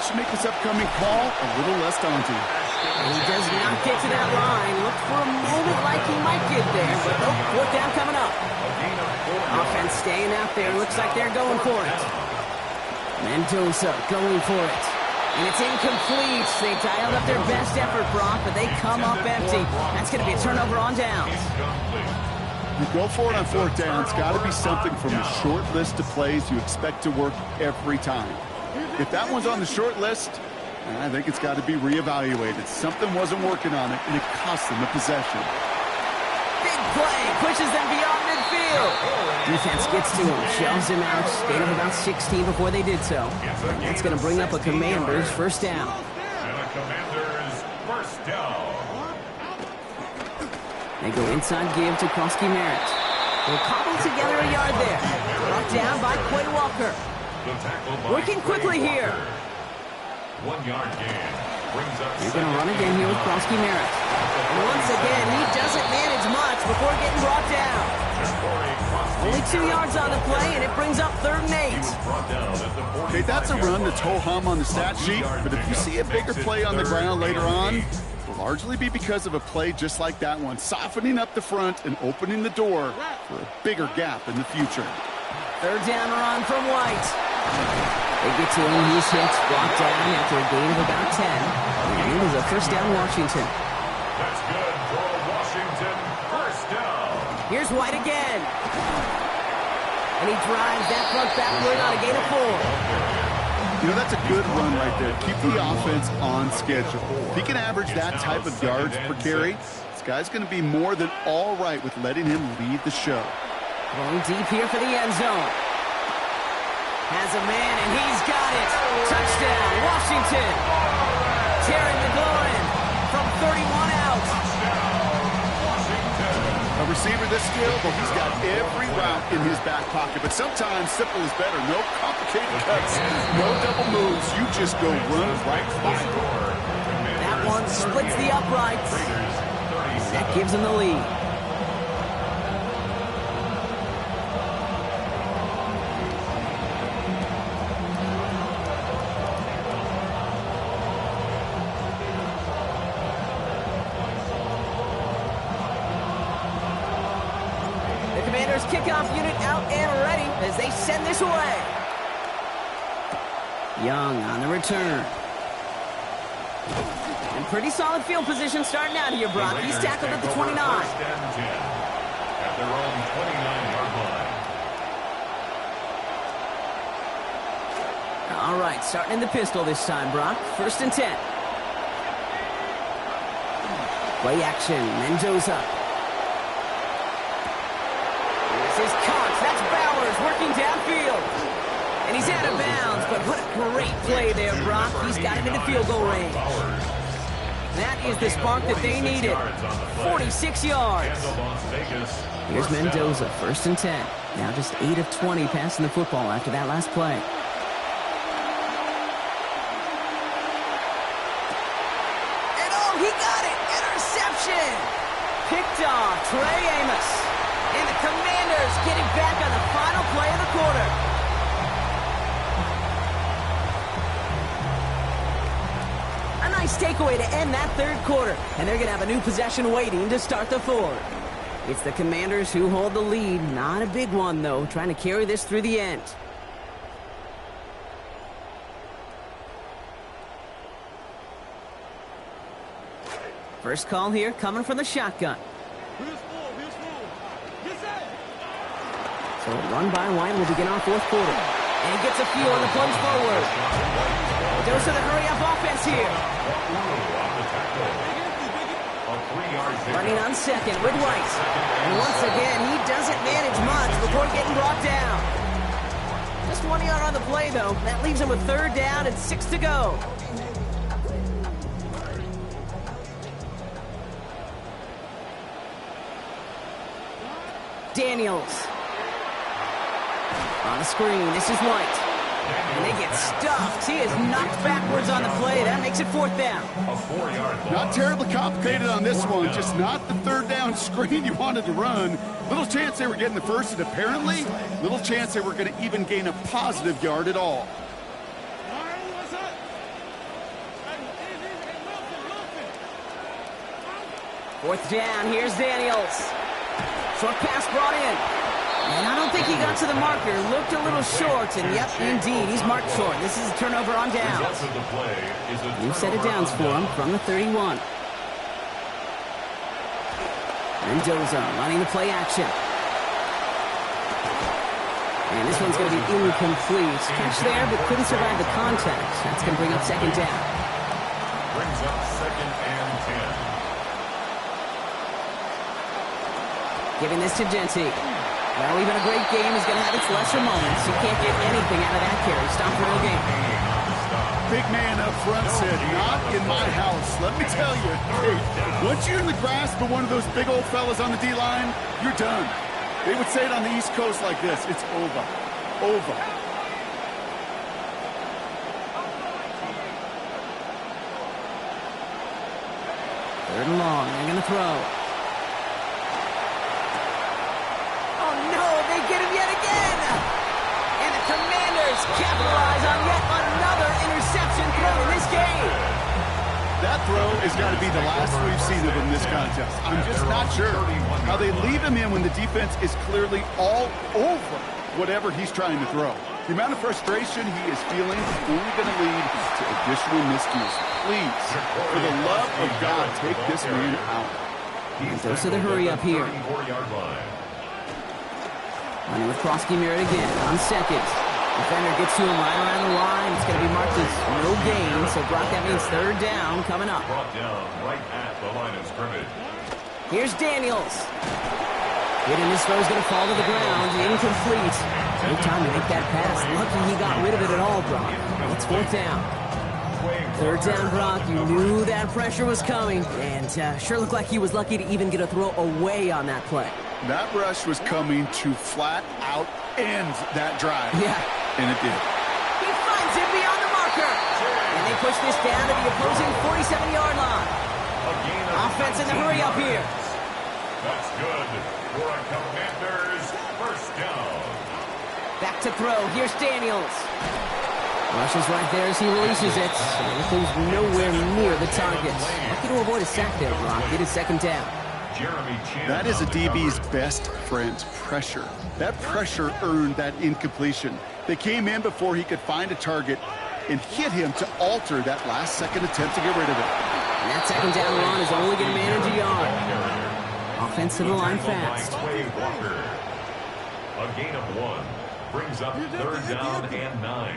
should make this upcoming call a little less daunting. And he does not get to that line. Looked for a moment like he might get there, but nope, 4th down coming up. Offense staying out there. Looks like they're going for it. Mendoza going for it. And it's incomplete. They dialed up their best effort, Brock, but they come up empty. That's going to be a turnover on downs. You go for it on 4th down. It's got to be something from a short list of plays you expect to work every time. If that one's on the short list, I think it's got to be reevaluated. Something wasn't working on it, and it cost them a possession. Big play. Pushes them beyond midfield. Defense gets to him, shoves him out. Gain of about 16 before they did so. And that's going to bring up a Commanders 1st down. And a Commanders 1st down. They go inside give to Krosky Merritt. They'll cobble together a yard there. Brought down by Quay Walker. Working quickly here. 1-yard gain. Brings up You're going to run again here with Krosky Merritt. And once again, he doesn't manage much before getting brought down. Only 2 yards on the play, and it brings up 3rd and 8. Okay, that's a run that's ho-hum on the stat sheet, but if you see a bigger play on the ground later on, it'll largely be because of a play just like that one, softening up the front and opening the door for a bigger gap in the future. 3rd down run from White. They get to him, he's hit, brought down after a gain of about 10. And it is a 1st down Washington. That's good for Washington. 1st down. Here's White again. And he drives that puck backward on a gain of 4. You know, that's a good run right there. Keep the offense on schedule. If he can average that type of yards per carry, this guy's going to be more than all right with letting him lead the show. Going deep here for the end zone. Has a man, and he's got it. Touchdown, Washington. Terry McLaurin from 31 out. A receiver this skilled, but he's got every route in his back pocket. But sometimes simple is better. No complicated cuts, no double moves. You just go run right by it. That one splits the uprights. That gives him the lead. Kickoff unit out and ready as they send this away. Young on the return. And pretty solid field position starting out here, Brock. He's tackled at the 29. At their own 29-yard line. All right, starting in the pistol this time, Brock. 1st and 10. Play action, Mendoza. Is Cox. That's Bowers working downfield. And he's out of bounds, but what a great play there, Brock. He's got him into field goal range. That is the spark that they needed. 46 yards. Here's Mendoza, 1st and 10. Now just 8 of 20 passing the football after that last play. And oh, he got it. Interception. Picked off Trey Amos. And the Commanders get it back on the final play of the quarter. A nice takeaway to end that 3rd quarter. And they're going to have a new possession waiting to start the 4th. It's the Commanders who hold the lead. Not a big one, though, trying to carry this through the end. First call here coming from the shotgun. So run by line will begin our 4th quarter. And he gets a few on the plunge forward. Dose of the hurry-up offense here. Running on 2nd with White. And once again, he doesn't manage much before getting brought down. Just 1 yard on the play, though. That leaves him with 3rd down and 6 to go. Daniels. On the screen, this is White. And they get stuffed. He is knocked backwards on the play. That makes it 4th down. Not terribly complicated on this one. Just not the 3rd down screen you wanted to run. Little chance they were getting the first, and apparently, little chance they were going to even gain a positive yard at all. Fourth down, here's Daniels. Short pass brought in. And I don't think he got to the marker. Looked a little short, and yep, indeed, he's marked short. This is a turnover on downs. New set of downs for him from the 31. Mendoza running the play action. And this one's going to be incomplete. Catch there, but couldn't survive the contact. That's going to bring up 2nd down. Brings up 2nd and 10. Giving this to Genty. Well, even a great game is going to have its lesser moments. You can't get anything out of that carry. Stop for no game. Big man up front said, not in my house. Let me tell you, hey, once you're in the grasp of one of those big old fellas on the D-line, you're done. They would say it on the East Coast like this. It's over. Over. Third and long. They're going to throw. Capitalize on yet another interception thrown in this game. That throw has got to be the last we've seen of him this contest. I'm just not sure how they leave him in when the defense is clearly all over whatever he's trying to throw. The amount of frustration he is feeling is only going to lead to additional miscues. Please, for the love of God, take this man out. And goes to the hurry up here. Running with Krosky Merritt again on second. Defender gets to him right around the line. It's going to be marked as no gain. So, Brock, that means third down coming up. Brought down right at the line of scrimmage. Here's Daniels. Getting his throw is going to fall to the ground. Incomplete. No time to make that pass. Lucky he got rid of it at all, Brock. It's fourth down. Third down, Brock. You knew that pressure was coming. And sure looked like he was lucky to even get a throw away on that play. That rush was coming to flat out end that drive. Yeah. And it did. He finds it beyond the marker. And they push this down to the opposing 47-yard line. Offense in the hurry up here. That's good for a Commanders first down. Back to throw. Here's Daniels. Rushes right there as he releases it. It goes nowhere near the target. Lucky to avoid a sack there, Brock. It is second down. That is a DB's best friend, pressure. That pressure earned that incompletion. They came in before he could find a target and hit him to alter that last-second attempt to get rid of it. And that second down run is only going to manage a yard. Offense to the line fast. A gain of 1 brings up third down and 9.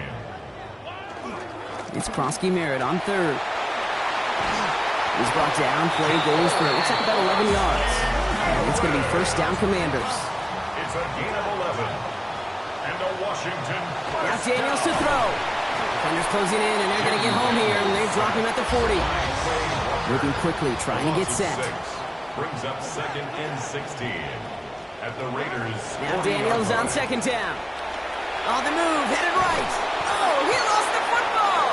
It's Krosky Merritt on third. He's brought down. Play goes for, looks like about 11 yards. It's going to be first down Commanders. It's a gain of 11. And a Washington. Now Daniels to throw. Defenders closing in, and they're going to get home here, and they drop him at the 40. Moving quickly, trying to get set. Brings up second and 16. At the Raiders. Now Daniels on second down. On the move, headed right. Oh, he lost the football.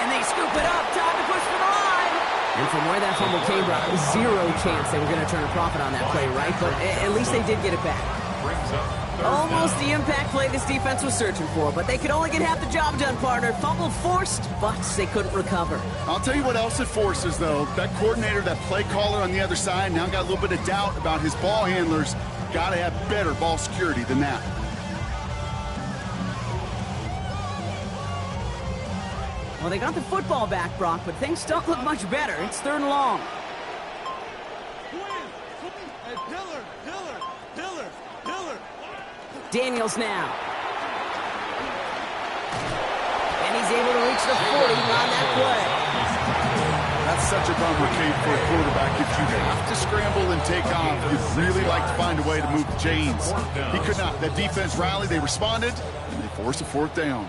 And they scoop it up. Time to push for the line. And from where that fumble came, Brock, zero chance they were going to turn a profit on that play, right? But at least they did get it back. Almost the impact play this defense was searching for, but they could only get half the job done, partner. Fumble forced, but they couldn't recover. I'll tell you what else it forces, though. That coordinator, that play caller on the other side, now got a little bit of doubt about his ball handlers. Got to have better ball security than that. Well, they got the football back, Brock, but things don't look much better. It's third and long. Daniels now. And he's able to reach the 40 on that play. That's such a bummer, Kate, for a quarterback. If you have to scramble and take off, you'd really like to find a way to move the chains. He could not. That defense rallied, they responded, and they forced a fourth down.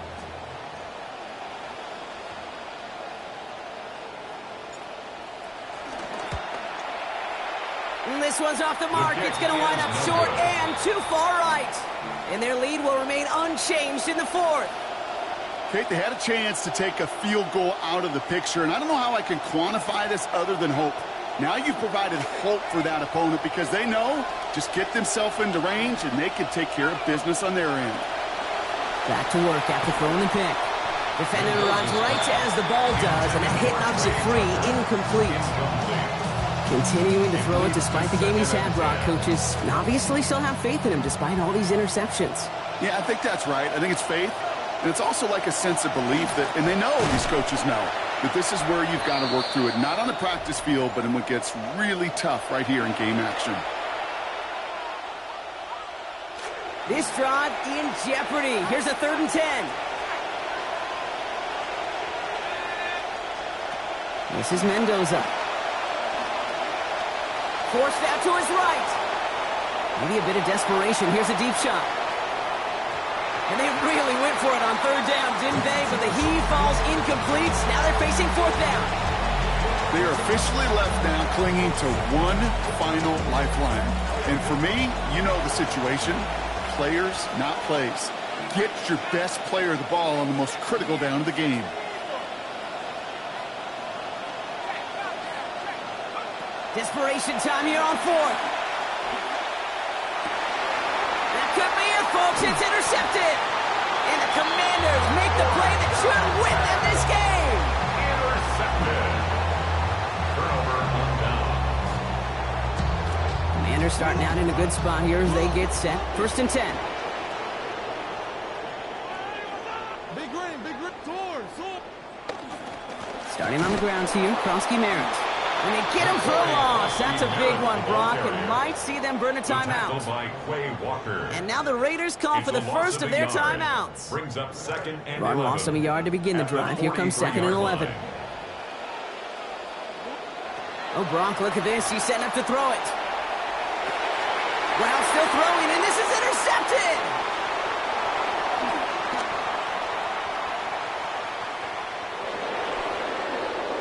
This one's off the mark. It's going to wind up short and too far right. And their lead will remain unchanged in the fourth. Kate, they had a chance to take a field goal out of the picture, and I don't know how I can quantify this other than hope. Now you've provided hope for that opponent because they know just get themselves into range and they can take care of business on their end. Back to work after throwing the pick. Defender runs right as the ball does, and that hit knocks it free, incomplete. Continuing to throw it despite the game he's had, Brock. Coaches obviously still have faith in him despite all these interceptions. Yeah, I think that's right. I think it's faith. And it's also like a sense of belief that, and they know, these coaches know, that this is where you've got to work through it. Not on the practice field, but in what gets really tough right here in game action. This drive in jeopardy. Here's a 3rd and 10. This is Mendoza. Forced out to his right. Maybe a bit of desperation. Here's a deep shot. And they really went for it on 3rd down, didn't they? But the heave falls incomplete. Now they're facing 4th down. They are officially left now clinging to one final lifeline. And for me, you know the situation. Players, not plays. Get your best player the ball on the most critical down of the game. Desperation time here on 4th. That could be it, folks. It's intercepted. And the Commanders make the play that should win them this game. Intercepted. Turnover on down. Commanders starting out in a good spot here as they get set. 1st and 10. Big ring, soar. Starting on the ground here, Krosky Merritt. And they get him for a loss. That's a big one, Brock, and might see them burn a timeout. And now the Raiders call for the first of their timeouts. Brings up second and Run lost him a yard to begin the drive. Here comes second and 11. Oh, Brock, look at this. He's setting up to throw it. Brown still throwing, and this is intercepted.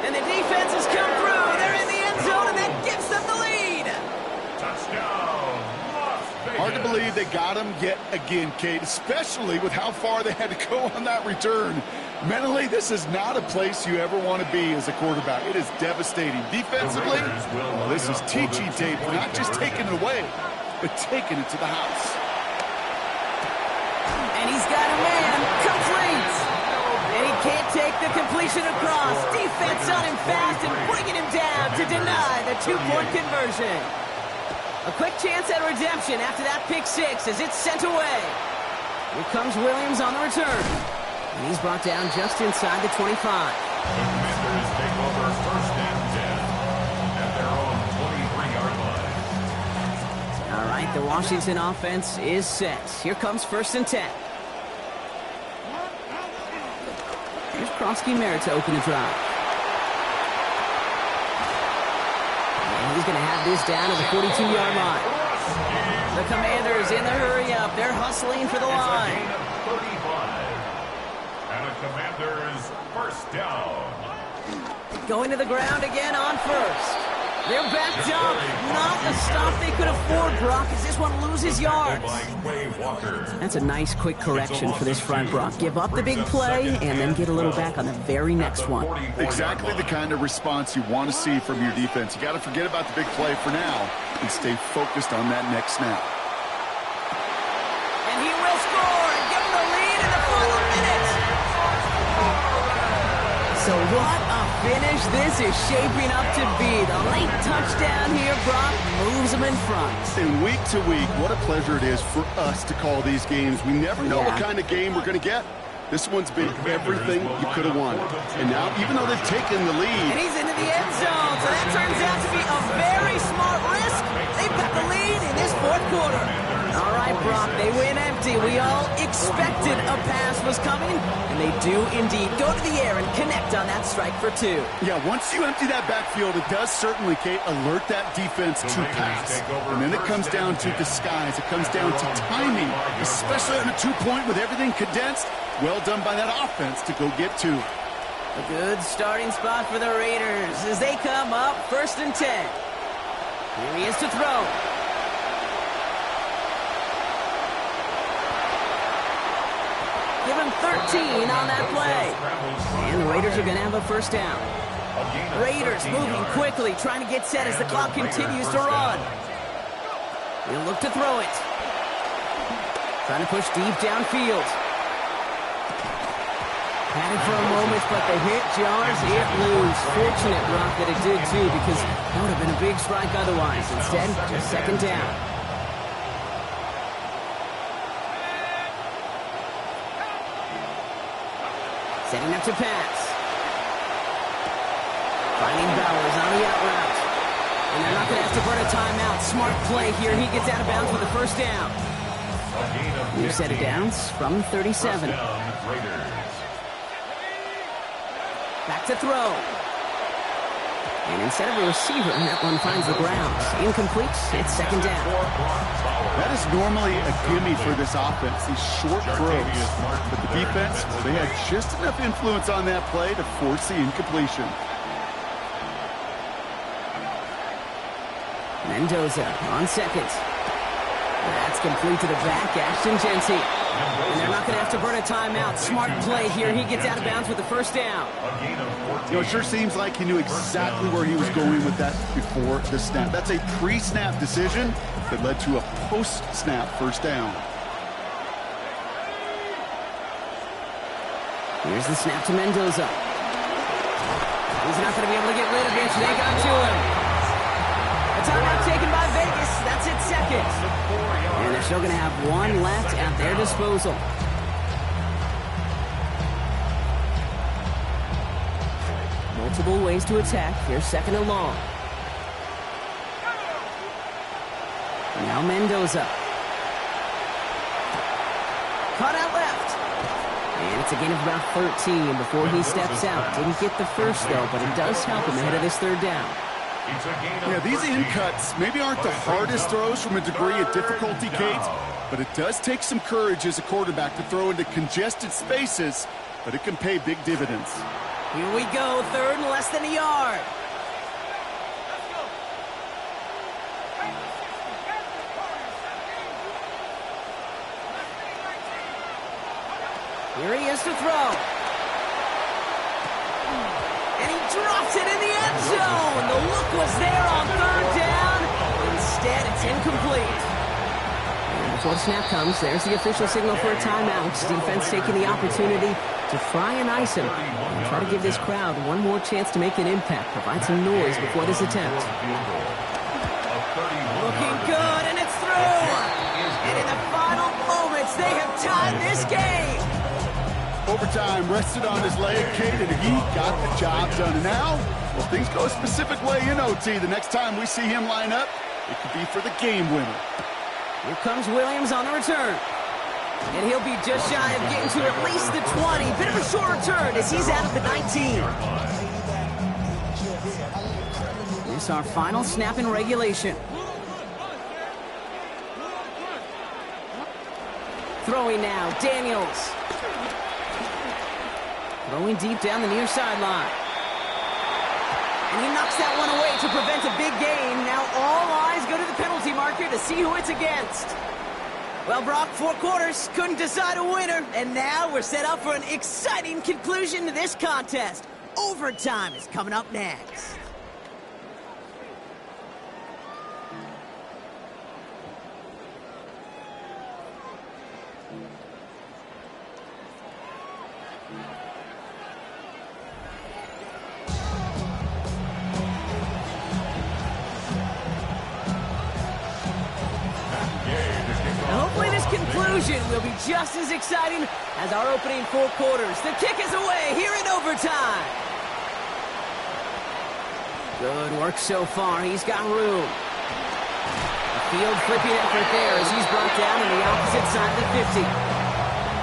And the defense has come through. They're in the end zone, and that gives them the lead. Touchdown, Las Vegas. Hard to believe they got him yet again, Kate, especially with how far they had to go on that return. Mentally, this is not a place you ever want to be as a quarterback. It is devastating. Defensively, well, this is teaching tape. Not just taking it away, but taking it to the house. And he's got a man. Complete. And he can't take the completion across. Defense on him fast and bringing him down to deny the two-point conversion. A quick chance at redemption after that pick six as it's sent away. Here comes Williams on the return. And he's brought down just inside the 25. The Commanders take over first and 10 at their own 23-yard line. All right, the Washington offense is set. Here comes first and 10. Here's Kronsky-Merritt to open the drive. And he's going to have this down to the 42-yard line. The Commanders in the hurry-up. They're hustling for the line. It's a gain of 35. And a Commanders first down. Going to the ground again on first. They're backed up. Not a stop they could afford, Brock, as this one loses yards. That's a nice quick correction for this front, Brock. Give up the big play and then get a little back on the very next one. Exactly the kind of response you want to see from your defense. You got to forget about the big play for now and stay focused on that next snap. And he will score and give them the lead in the final minute. So what a finish this is shaping up to be. The late touchdown here, Brock, moves them in front. And week to week, what a pleasure it is for us to call these games. We never know what kind of game we're going to get. This one's been everything you could have wanted. And now, even though they've taken the lead. And he's into the end zone, so that turns out to be a very smart risk. They've got the lead in this fourth quarter. All right, Brock, they win empty. We all expected a pass was coming, and they do indeed go to the air and connect on that strike for two. Yeah, once you empty that backfield, it does certainly, Kate, alert that defense to pass. And then it comes down to disguise. It comes down to timing, especially on a two-point with everything condensed. Well done by that offense to go get two. A good starting spot for the Raiders as they come up first and 10. Here he is to throw. Give him 13 on that play. And the Raiders are going to have a first down. Raiders moving quickly, trying to get set as the clock continues to run. He'll look to throw it. Trying to push deep downfield. Had it for a moment, but the hit jars it loose. Fortunate, Rock, that it did too, because that would have been a big strike otherwise. Instead, just second down. Setting up to pass. Finding Bowers on the out route. And they're not going to have to burn a timeout. Smart play here. He gets out of bounds with the first down. New set of downs from 37. Back to throw. And instead of a receiver, that one finds the ground. Incomplete. It's second down. That is normally a gimme for this offense, these short throws. But the defense, well, they had just enough influence on that play to force the incompletion. Mendoza on second. That's complete to the back, Ashton Genty. And they're not going to have to burn a timeout. Smart play here. He gets out of bounds with the first down. You know, it sure seems like he knew exactly where he was going with that before the snap. That's a pre-snap decision that led to a post-snap first down. Here's the snap to Mendoza. He's not going to be able to get rid of it. They got to him. A timeout taken by Vegas. That's it, second. And they're still going to have one left at their disposal. Multiple ways to attack. Here's second and long. Now Mendoza. Cut out left. And it's a gain of about 13 before he steps out. Didn't get the first, though, but it does help him ahead of this third down. Yeah, these in cuts maybe aren't the hardest throws from a degree of difficulty, Kate, but it does take some courage as a quarterback to throw into congested spaces, but it can pay big dividends. Here we go, third and less than a yard. Here he is to throw. And he drops it in the end zone. The look was there on third down. Instead, it's incomplete. And before the snap comes, there's the official signal for a timeout. Defense taking the opportunity to fry and ice him and try to give this crowd one more chance to make an impact. Provide some noise before this attempt. Looking good, and it's through. And in the final moments, they have tied this game. Overtime rested on his leg, Kate, and he got the job done. And now, well, things go a specific way in OT. The next time we see him line up, it could be for the game winner. Here comes Williams on the return. And he'll be just shy of getting to at least the 20. Bit of a short return as he's out of the 19. This is our final snap in regulation. Throwing now, Daniels. Throwing deep down the near sideline. And he knocks that one away to prevent a big gain. Now all eyes go to the penalty marker to see who it's against. Well, Brock, 4 quarters, couldn't decide a winner. And now we're set up for an exciting conclusion to this contest. Overtime is coming up next. Will be just as exciting as our opening 4 quarters. The kick is away here in overtime. Good work so far. He's got room. A field flipping effort there as he's brought down on the opposite side of the 50.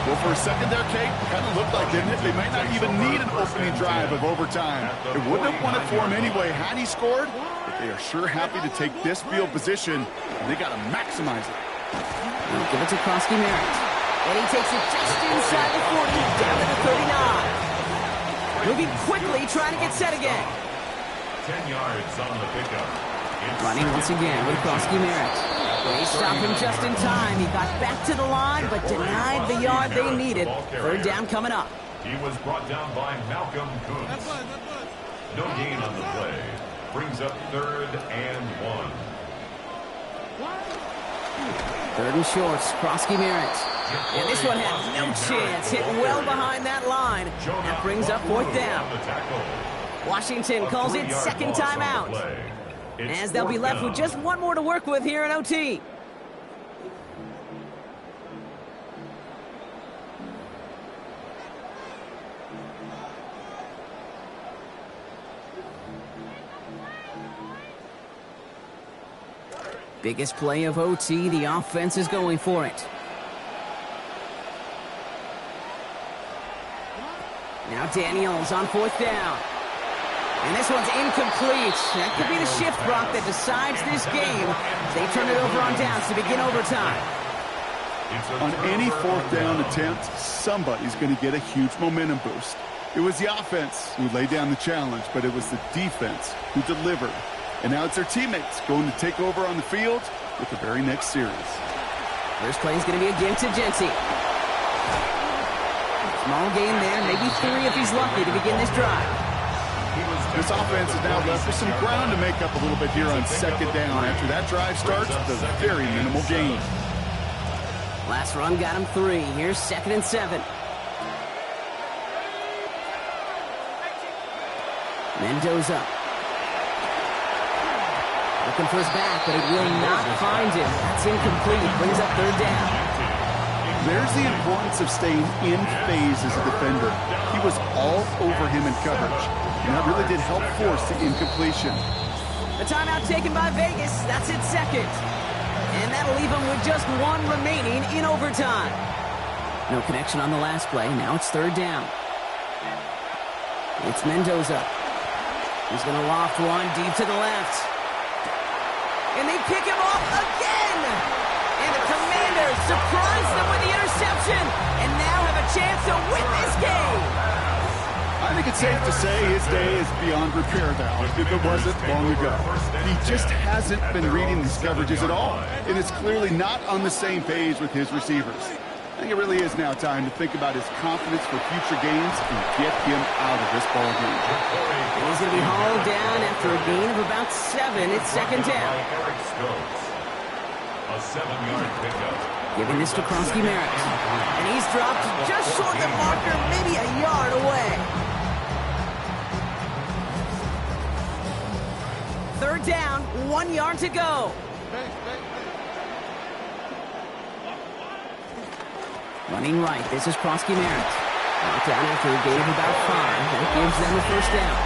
Well, for a second there, Kate, it kind of looked like, didn't it? They might not even need an opening drive of overtime. It wouldn't have won it for him anyway had he scored, but they are sure happy to take this field position, and they got to maximize it. Give it to Krosky Merritt. And he takes it just inside the 40, down to the 39. Moving quickly, trying to get set again. 10 yards on the pickup. Running once again with Krosky Merritt. They stopped him just in time. He got back to the line, but denied the yard they needed. Third down coming up. He was brought down by Malcolm Kuntz. No gain on the play. Brings up 3rd and 1. Third and shorts, Krosky Merritt. And this one had no chance. Hit well behind that line. That brings up 4th down. Washington calls it second timeout. As they'll be left with just one more to work with here in OT. Biggest play of OT, the offense is going for it. Now Daniels on 4th down. And this one's incomplete. That could be the shift, Brock, that decides this game. They turn it over on downs to begin overtime. On any 4th down attempt, somebody's going to get a huge momentum boost. It was the offense who laid down the challenge, but it was the defense who delivered. And now it's their teammates going to take over on the field with the very next series. First play is going to be again to Jency. Small gain there, maybe 3 if he's lucky to begin this drive. This offense is now left with some ground to make up a little bit here on 2nd down. After that drive starts, the very minimal gain. Last run got him 3. Here's 2nd and 7. Mendoza. Looking for his back, but it will not find him. That's incomplete. Brings up 3rd down. There's the importance of staying in phase as a defender. He was all over him in coverage, and that really did help force the incompletion. The timeout taken by Vegas. That's its 2nd. And that'll leave him with just one remaining in overtime. No connection on the last play. Now it's third down. It's Mendoza. He's going to loft one deep to the left. And they pick him off again! And the Commanders surprise them with the interception and now have a chance to win this game! I think it's safe to say his day is beyond repair now, if it wasn't long ago. He just hasn't been reading these coverages at all, and it's clearly not on the same page with his receivers. I think it really is now time to think about his confidence for future games and get him out of this ball game. He's going to be hauled down after a gain of about 7. It's second down. A 7-yard pickup. Giving this to Krosky-Merritt. And he's dropped just short of the marker, maybe a yard away. Third down, 1 yard to go. Running right, this is Krosky-Merritt. Knocked down after a gain of about 5. That gives them a first down.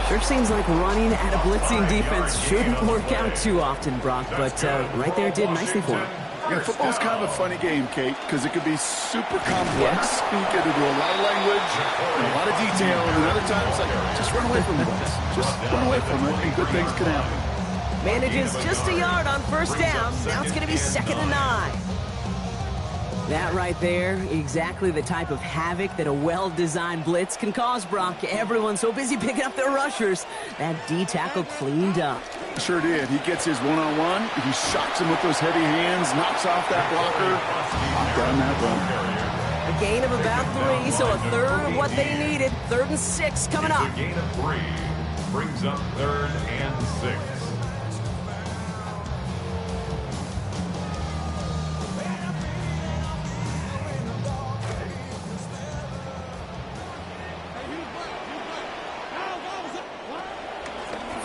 Sure seems like running at a blitzing defense shouldn't work out too often, Brock, but right there it did nicely for him. Yeah, football's kind of a funny game, Kate, because it can be super complex. You get into a lot of language, and a lot of detail, and then other times, like, just run away from it. Just run away from it, and good things can happen. Manages just a yard on first down. Now it's going to be 2nd and 9. That right there, exactly the type of havoc that a well-designed blitz can cause, Brock. Everyone's so busy picking up their rushers. That D-tackle cleaned up. Sure did. He gets his one-on-one. He shocks him with those heavy hands, knocks off that blocker, knocked down that run. A gain of about 3, so a third of what they needed. 3rd and 6 coming up. A gain of 3 brings up 3rd and 6.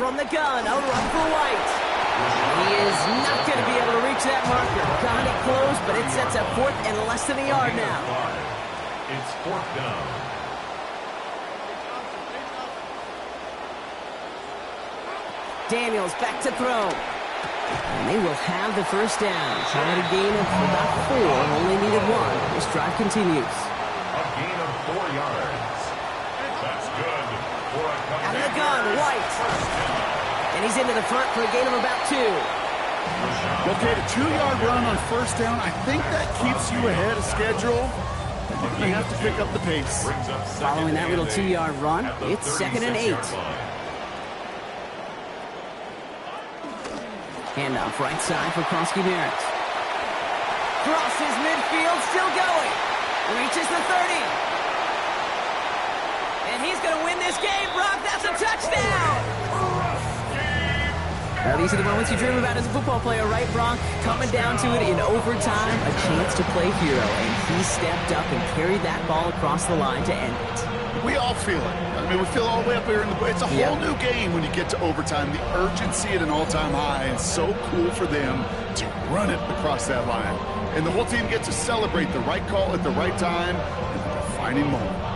From the gun, a run for White. He is not going to be able to reach that marker. Got it close, but it sets up 4th and less than a yard now. It's 4th down. Daniels back to throw. And they will have the first down. Had a gain of about 4, only needed 1. This drive continues. A gain of 4 yards. That's good for a comeback. Out of the gun, White. And he's into the front for a gain of about 2. Okay, the 2-yard run on first down, I think that keeps you ahead of schedule. You're going to have to pick up the pace. Following that little 2-yard run, it's 2nd and 8. Handoff right side for Krosky-Merritt. Crosses midfield, still going. Reaches the 30. And he's going to win this game, Brock. That's a touchdown. Well, these are the moments you dream about as a football player, right, Brock? Coming down to it in overtime, a chance to play hero, and he stepped up and carried that ball across the line to end it. We all feel it. I mean, we feel all the way up here in the... It's a whole new game when you get to overtime. The urgency at an all-time high, and so cool for them to run it across that line. And the whole team gets to celebrate the right call at the right time in the defining moment.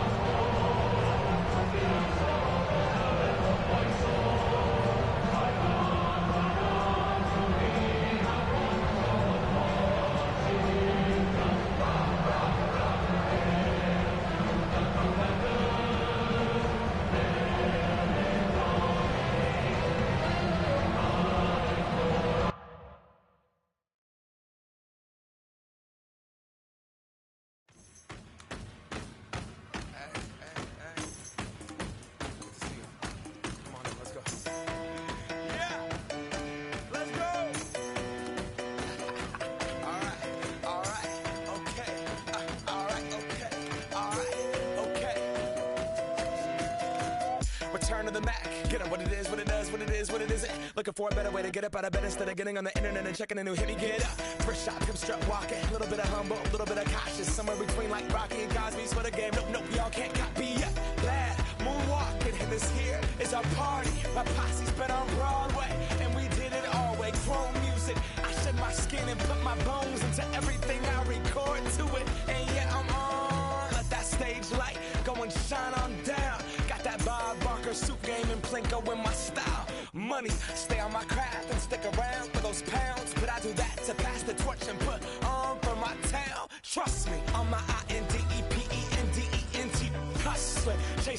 Return to the Mac. Get up what it is, what it does, what it is, what it isn't. Looking for a better way to get up out of bed instead of getting on the internet and checking a new hit. Me get up. First shot, come strut walking. A little bit of humble, a little bit of cautious. Somewhere between like Rocky and Cosby's for the game. Nope, nope, y'all can't copy yet. Glad moonwalking, and this here is our party. My posse's been on Broadway, and we did it all way. Chrome music. I shed my skin and put my bones into everything I record to it. And yet I'm on. Let that stage light go and shine on down. Got that Bob Barker suit game and Plinko in my style. Money, stay on my craft and stick around for those pounds. But I do that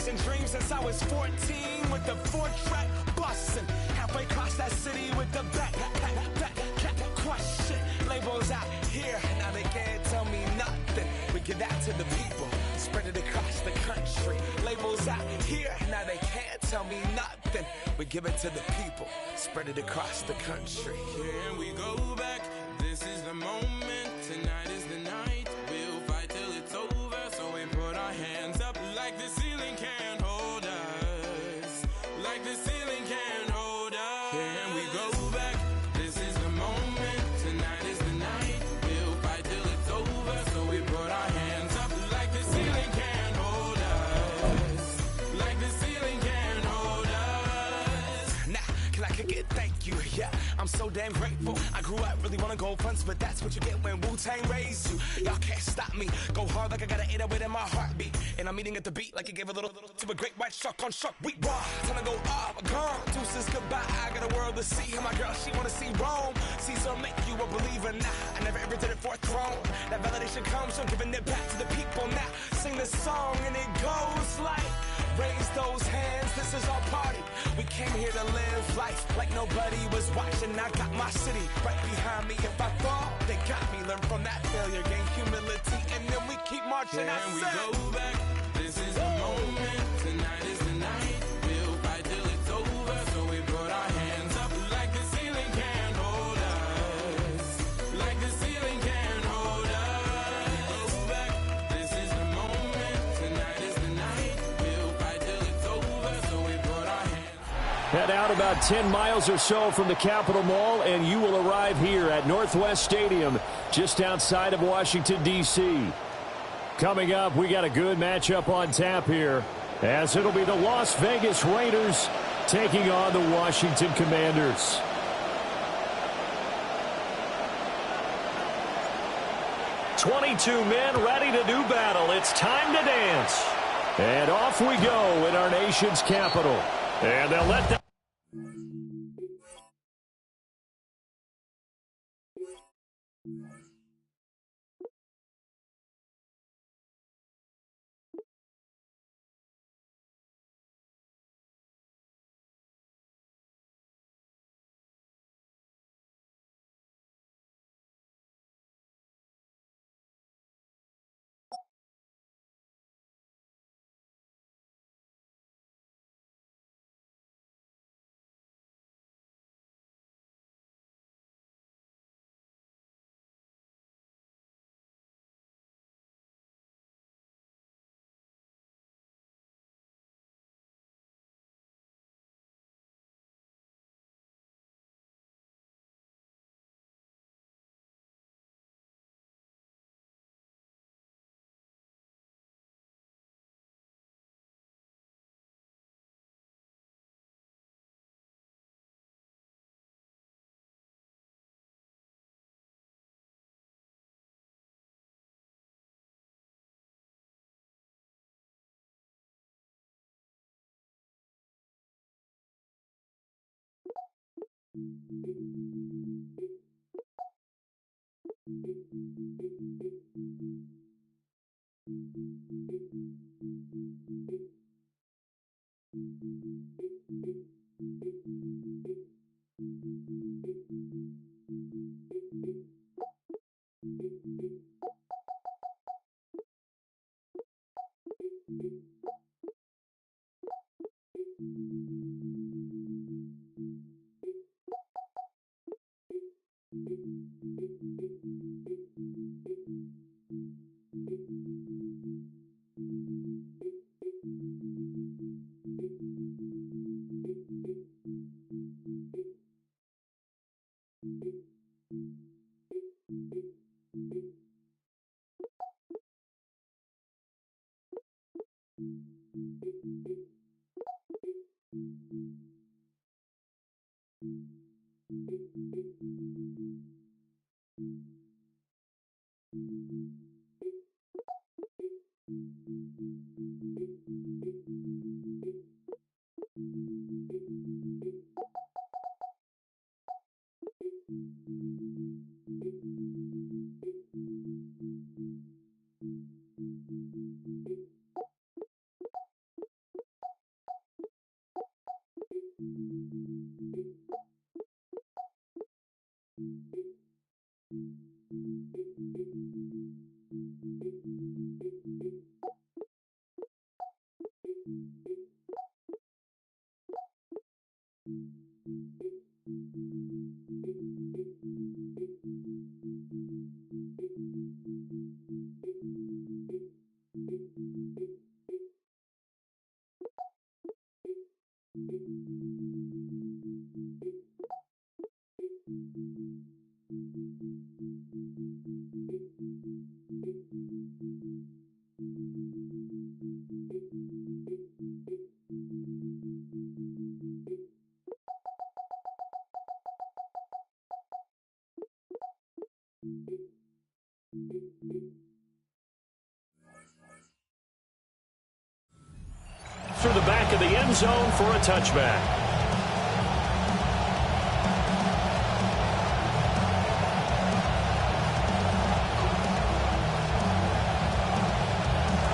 chasing dreams since I was 14 with the 4-track bustin'. Halfway across that city with the back crush shit. Labels out here, now they can't tell me nothing. We give that to the people, spread it across the country. Labels out here, now they can't tell me nothing. We give it to the people, spread it across the country. Here we go back, this is the moment, tonight is the night. We'll fight till it's over, so we put our hands up like the ceiling can't hold us. Like the ceiling can't hold us. Here we go back, this is the moment, tonight is the night. We'll fight till it's over, so we put our hands up like the ceiling can't hold us. Like the ceiling can't hold us. Nah, can I kick it? Thank you, yeah. I'm so damn grateful. I grew up really wanna go fronts, but that's what you get when Wu-Tang raised you. Y'all can't stop me. Go hard like I got an 808 in my heartbeat. And I'm eating at the beat like it gave a little to a great white shark on shark. We raw. Time to go off. Gone. Deuces goodbye. I got a world to see. And my girl, she wanna see Rome. Caesar make you a believer. Nah, I never ever did it for a throne. That validation comes from giving it back to the people. Now sing this song and it goes like, raise those hands. This is our party. We came here to live life like nobody was watching. I got my city right behind me. If I fall, they got me. Learn from that failure, gain humility, and then we keep marching. Can we go back? This is the moment. Tonight is the night. We'll fight till it's over. So we put our hands up like the ceiling can't hold us. Like the ceiling can't hold us. Go back. This is the moment. Tonight is the night. We'll fight till it's over. So we put our hands. Head out about 10 miles or so from the Capitol Mall, and you will arrive here at Northwest Stadium, just outside of Washington, D.C. Coming up, we got a good matchup on tap here, as it'll be the Las Vegas Raiders taking on the Washington Commanders. "22 men ready to do battle. It's time to dance." And off we go in our nation's capital. And they'll let them. Through the back of the end zone for a touchback.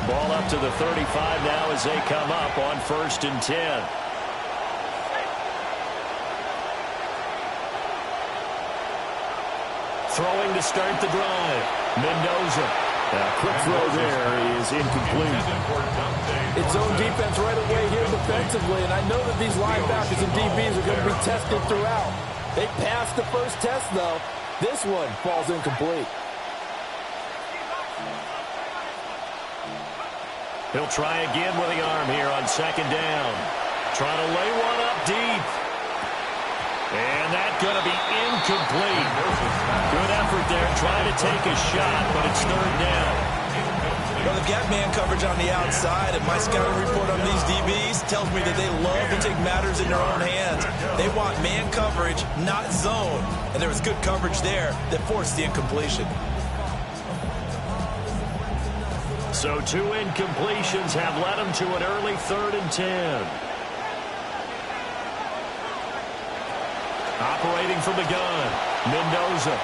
Ball up to the 35 now as they come up on 1st and 10. Throwing to start the drive. Mendoza. Quick throw there is incomplete. It's zone defense right away here defensively, and I know that these linebackers and DBs are going to be tested throughout. They passed the first test, though. This one falls incomplete. He'll try again with the arm here on 2nd down. Trying to lay one up deep. And that's going to be incomplete. Good effort there trying to take a shot, but it's 3rd down. Well, they've got man coverage on the outside, and my scouting report on these DBs tells me that they love to take matters in their own hands. They want man coverage, not zone. And there was good coverage there that forced the incompletion. So 2 incompletions have led them to an early 3rd and 10. Operating from the gun, Mendoza.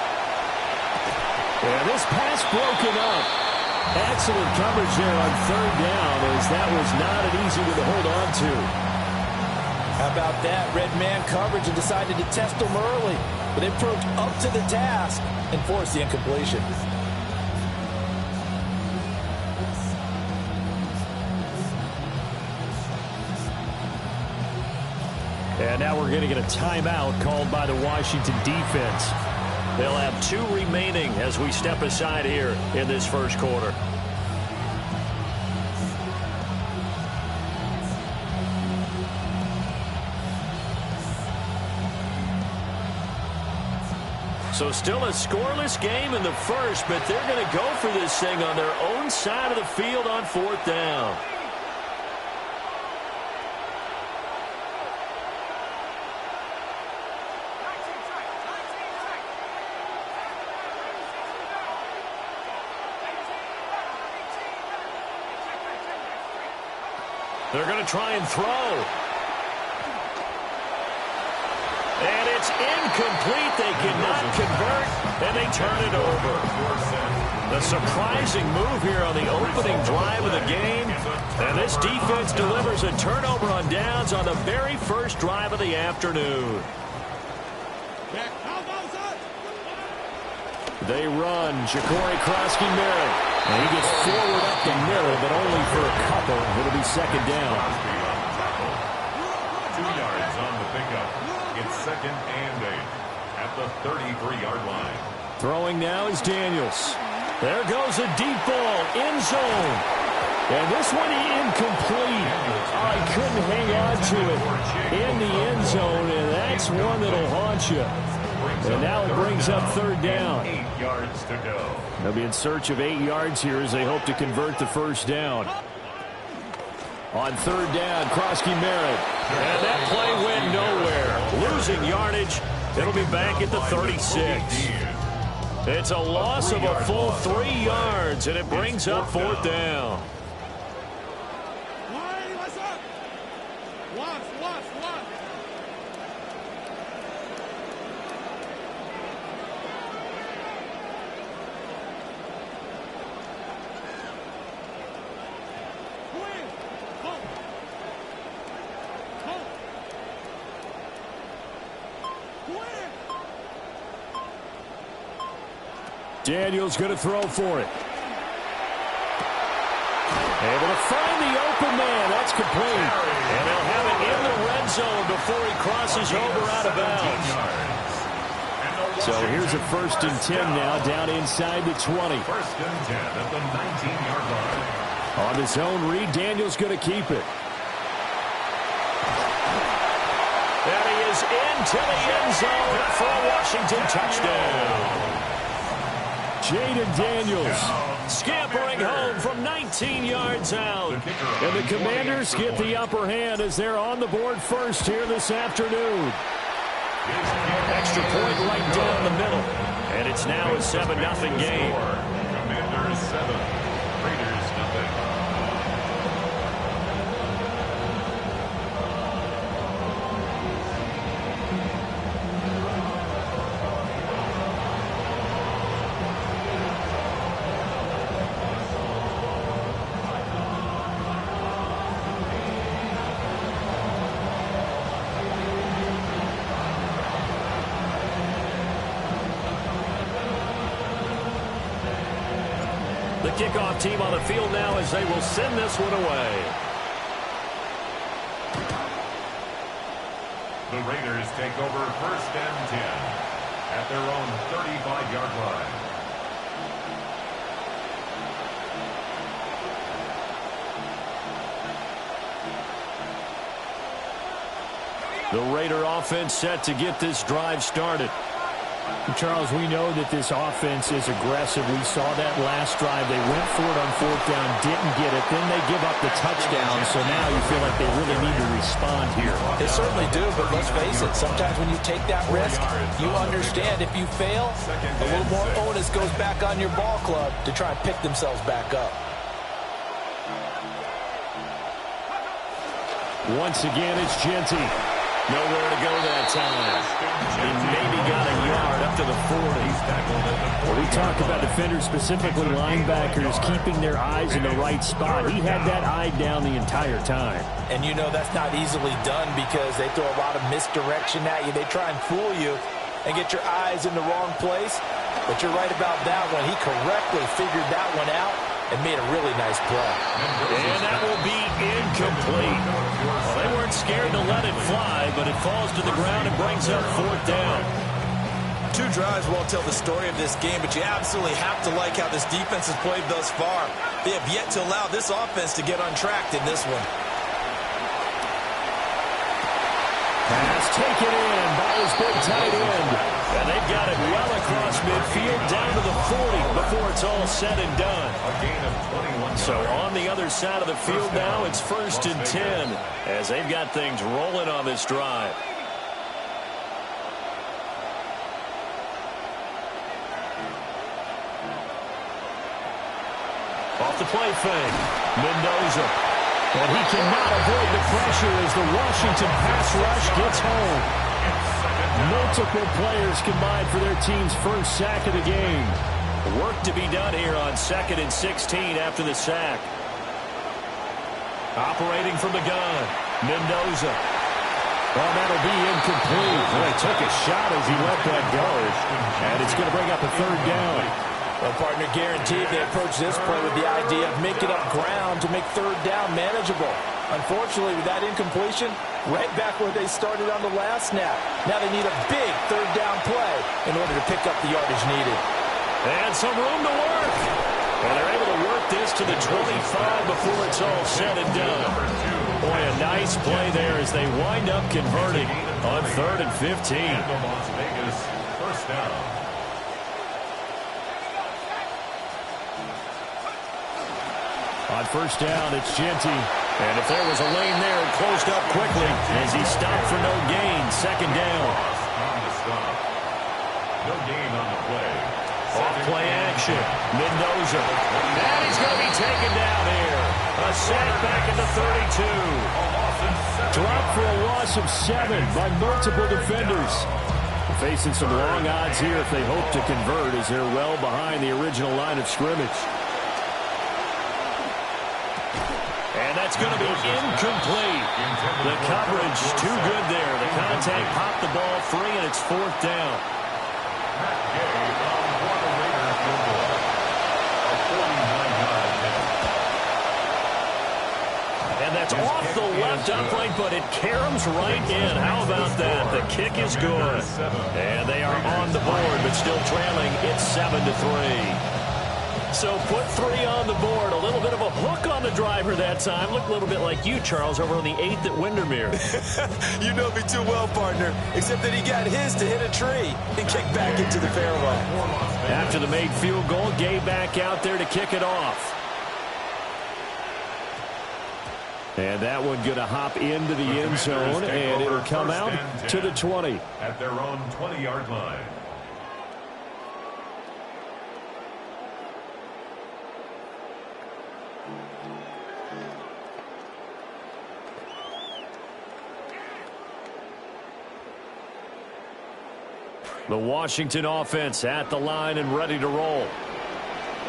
And this pass broken up. Excellent coverage there on 3rd down, as that was not an easy one to hold on to. How about that? Red man coverage and decided to test them early. But they approached up to the task and forced the incompletion. And now we're going to get a timeout called by the Washington defense. They'll have 2 remaining as we step aside here in this 1st quarter. So still a scoreless game in the 1st, but they're going to go for this thing on their own side of the field on 4th down. They're going to try and throw. And it's incomplete. They cannot convert, and they turn it over. The surprising move here on the opening drive of the game. And this defense delivers a turnover on downs on the very first drive of the afternoon. They run. Ja'Cory Krosky-Merritt. And he gets forward up the middle, but only for a couple. It'll be 2nd down. 2 yards on the pickup. It's 2nd and 8 at the 33-yard line. Throwing now is Daniels. There goes a deep ball in zone. And this one incomplete. Oh, he couldn't hang on to it in the end zone, and that's one that'll haunt you. And now it brings up 3rd down. 8 yards to go. They'll be in search of 8 yards here as they hope to convert the 1st down. On 3rd down, Krosky-Merritt. And that play went nowhere. Losing yardage. It'll be back at the 36. It's a loss of a full 3 yards, and it brings up 4th down. Daniels going to throw for it. Able to find the open man. That's complete. And they'll have it in the red zone before he crosses over out of bounds. So here's a 1st and 10 now, down inside the 20. 1st and 10 at the 19-yard line. On his own read, Daniels going to keep it. And he is into the end zone for a Washington touchdown. Jaden Daniels scampering home from 19 yards out. And the Commanders get the upper hand as they're on the board first here this afternoon. Extra point right down the middle. And it's now a 7-0 game. Commanders 7, Raiders nothing. The kickoff team on the field now as they will send this one away. The Raiders take over 1st and 10 at their own 35-yard line. The Raider offense set to get this drive started. Charles, we know that this offense is aggressive. We saw that last drive. They went for it on 4th down, didn't get it. Then they give up the touchdown. So now you feel like they really need to respond here. They certainly do, but let's face it. Sometimes when you take that risk, you understand if you fail, a little more onus goes back on your ball club to try and pick themselves back up. Once again, it's Genty. Nowhere to go that time. He maybe got a yard up to the 40. Well, we talk about defenders, specifically linebackers, keeping their eyes in the right spot. He had that eye down the entire time. And you know that's not easily done because they throw a lot of misdirection at you. They try and fool you and get your eyes in the wrong place. But you're right about that one. He correctly figured that one out and made a really nice play. And that will be incomplete. Well, they weren't scared to let it fly, but it falls to the ground and brings up 4th down. 2 drives won't tell the story of this game, but you absolutely have to like how this defense has played thus far. They have yet to allow this offense to get untracked in this one. Pass taken in by his big tight end. And they've got it well across midfield down to the 40 before it's all said and done. A gain of 21. So on the other side of the field now, it's 1st and 10 as they've got things rolling on this drive. Off the play fake, Mendoza. And he cannot avoid the pressure as the Washington pass rush gets home. Multiple players combined for their team's first sack of the game. Work to be done here on 2nd and 16 after the sack. Operating from the gun, Mendoza. Well, that'll be incomplete. Boy, took a shot as he let that go. And it's going to bring up a 3rd down. Well, partner, guaranteed they approach this play with the idea of making up ground to make 3rd down manageable. Unfortunately, with that incompletion, right back where they started on the last snap. Now they need a big 3rd down play in order to pick up the yardage needed. And some room to work. And they're able to work this to the 25 before it's all said and done. Boy, a nice play there as they wind up converting on 3rd and 15. Las Vegas 1st down. On 1st down, it's Genty. And if there was a lane there, it closed up quickly as he stopped for no gain. 2nd down. On the stop. No gain on the play. Off play action. Mendoza. And he's going to be taken down here. A sack back at the 32. Dropped for a loss of 7 by multiple defenders. Facing some long odds here if they hope to convert as they're well behind the original line of scrimmage. And that's going to be incomplete. The coverage too good there. The contact popped the ball free, and it's 4th down. left uplink, but it caroms right in. How about that? The kick is good. And they are on the board, but still trailing. It's 7-3. So put 3 on the board. A little bit of a hook on the driver that time. Looked a little bit like you, Charles, over on the 8th at Windermere. You know me too well, partner. Except that he got his to hit a tree and kick back into the fairway. After the made field goal, Gay back out there to kick it off. And that one going to hop into the end zone, and it'll come out to the 20. At their own 20-yard line. The Washington offense at the line and ready to roll.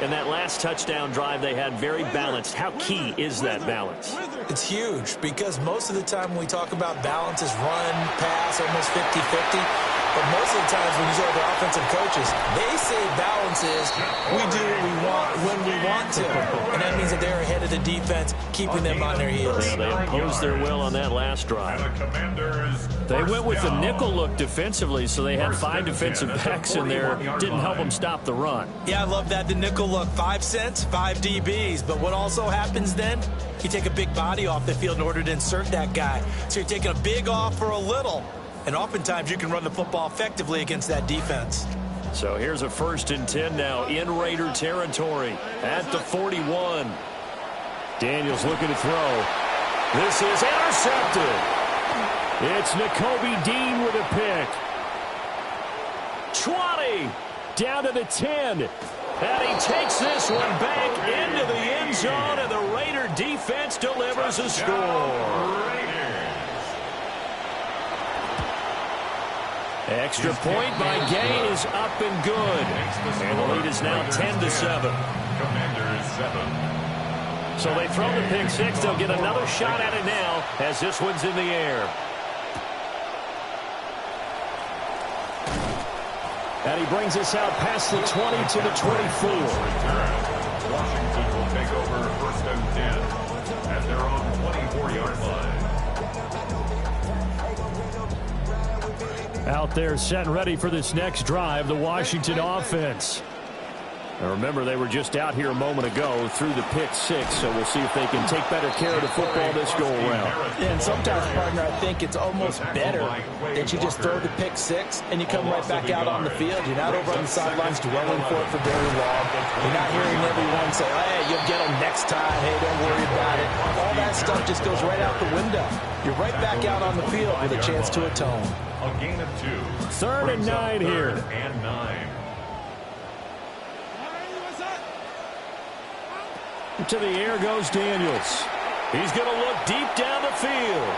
In that last touchdown drive, they had very balanced. How key is that balance? It's huge because most of the time when we talk about balance is run, pass, almost 50-50. But most of the times when you talk to offensive coaches, they say balance is we do what we want when we want to. And that means that they're ahead of the defense, keeping them on their heels. Yeah, they imposed their will on that last drive. They went with the nickel look defensively, so they had 5 defensive backs in there. Didn't help them stop the run. Yeah, I love that. The nickel look, 5 cents, 5 DBs. But what also happens then, you take a big body off the field in order to insert that guy. So you're taking a big off for a little. And oftentimes you can run the football effectively against that defense. So here's a 1st and 10 now in Raider territory at the 41. Daniels looking to throw. This is intercepted. It's Nakobe Dean with a pick. 20 down to the 10. And he takes this one back into the end zone, and the Raider defense delivers a score. Extra point by Gay is up and good. And the lead is now 10-7. Commanders 7. So they throw the pick 6. They'll get another shot at it now as this one's in the air. And he brings us out past the 20 to the 24. Washington will take over 1st and 10 at their own 24-yard line. Out there set and ready for this next drive, the Washington offense. Now remember, they were just out here a moment ago through the pick 6, so we'll see if they can take better care of the football this go-around. Yeah, and sometimes, partner, I think it's almost better that you just throw the pick 6 and you come right back out on the field. You're not over on the sidelines dwelling for it for very long. You're not hearing everyone say, hey, you'll get them next time. Hey, don't worry about it. All that stuff just goes right out the window. You're right back out on the field with a chance to atone. A gain of 2. 3rd and 9 here. 3rd and 9. To the air goes Daniels. He's going to look deep down the field.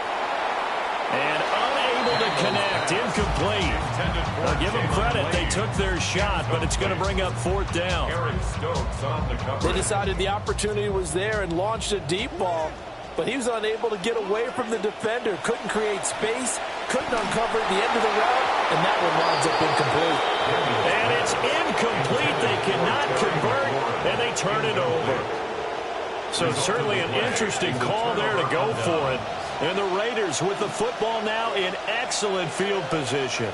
And unable to connect. Incomplete. Now give them credit. They took their shot, but it's going to bring up 4th down. They decided the opportunity was there and launched a deep ball, but he was unable to get away from the defender. Couldn't create space. Couldn't uncover the end of the route, and that one winds up incomplete. And it's incomplete. They cannot convert, and they turn it over. So certainly an interesting call there to go for it. And the Raiders with the football now in excellent field position.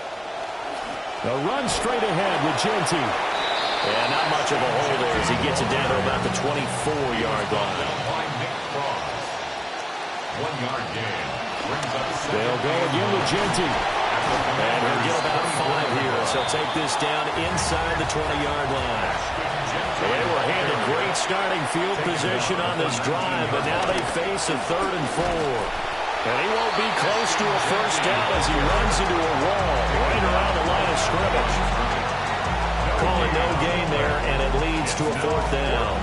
A run straight ahead with Genty. And not much of a hole there as he gets it down to about the 24-yard line. 1-yard gain. They'll go again with Genty. And he'll get about 5 here. So take this down inside the 20-yard line. They were handed great starting field position on this drive, but now they face a 3rd and 4. And he won't be close to a 1st down as he runs into a wall right around the line of scrimmage. Calling no gain there, and it leads to a 4th down.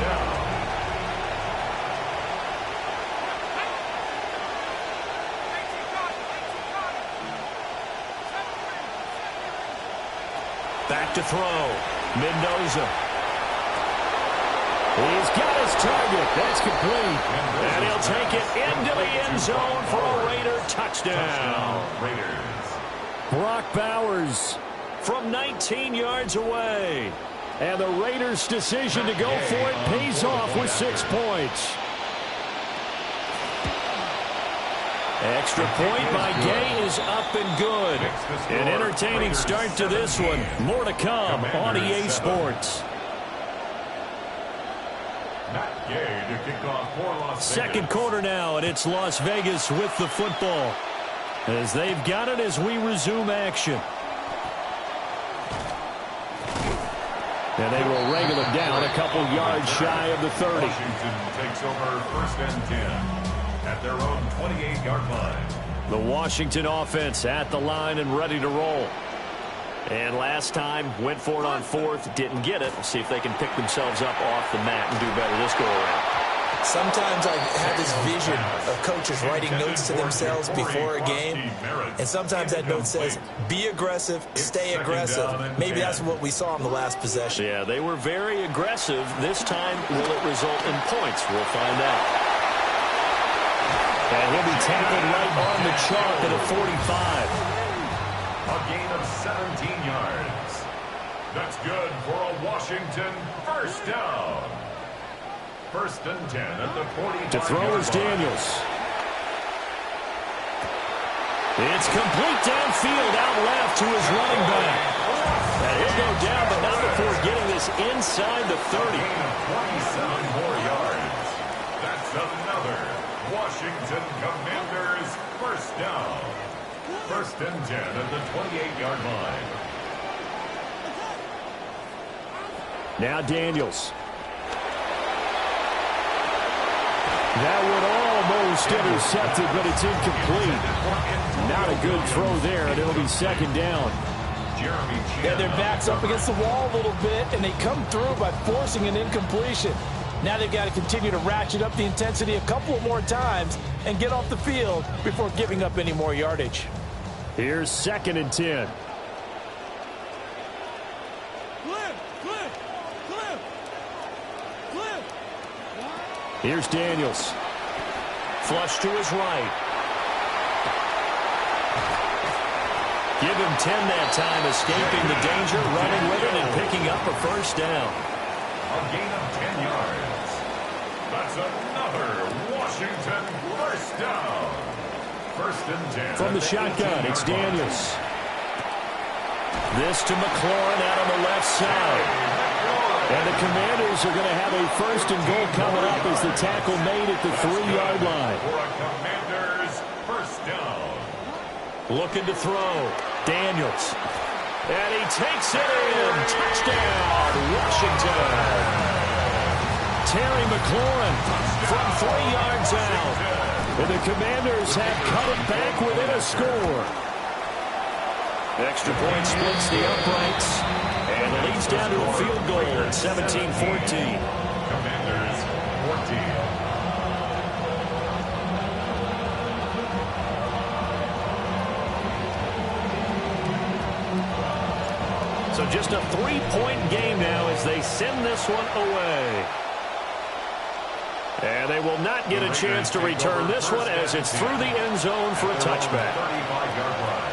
Back to throw. Mendoza. He's got his target. That's complete. And he'll take it into the end zone for a Raider touchdown. Brock Bowers from 19 yards away. And the Raiders' decision to go for it pays off with 6 points. Extra point by Gay is up and good. An entertaining start to this one. More to come on EA Sports. To kick off for Las Second Vegas. quarter now, and it's Las Vegas with the football as they've got it as we resume action. And they will wrangle it down a couple yards shy of the 30. Washington takes over first and 10 at their own 28-yard line. The Washington offense at the line and ready to roll. And last time, went for it on fourth, didn't get it. See if they can pick themselves up off the mat and do better this go-around. Sometimes I have this vision of coaches writing notes to themselves before a game, and sometimes that note says, be aggressive, stay aggressive. Maybe that's what we saw in the last possession. Yeah, they were very aggressive. This time, will it result in points? We'll find out. And he'll be tackled right on the chalk at a 45. A gain of 17 yards. That's good for a Washington first down. First and 10 at the 45. To throw is Daniels. It's complete downfield out left to his running back. And he'll go down, but not before getting this inside the 30. A gain of 27 more yards. That's another Washington Commanders first down. First and 10 at the 28-yard line. Now Daniels. That would almost intercepted, but it's incomplete. Not a good throw there, and it'll be second down. Yeah, their back's up against the wall a little bit, and they come through by forcing an incompletion. Now they've got to continue to ratchet up the intensity a couple more times and get off the field before giving up any more yardage. Here's second and 10. Here's Daniels. Flush to his right. Give him 10 that time, escaping the danger, running with it, and picking up a first down. A gain of 10 yards. That's another Washington first down. First and 10. From the shotgun, it's Daniels. This to McLaurin out on the left side. And the Commanders are going to have a first and goal coming up as the tackle made at the 3-yard line. For a Commanders first down. Looking to throw. Daniels. And he takes it in. Touchdown, Washington. Terry McLaurin from 3 yards out. And the Commanders have cut it back within a score. Extra point splits the uprights. And it leads down to a field goal at 17-14. Commanders 14. So just a 3-point game now as they send this one away. And they will not get a chance to return this one as it's through the end zone for a touchback. 35-yard line.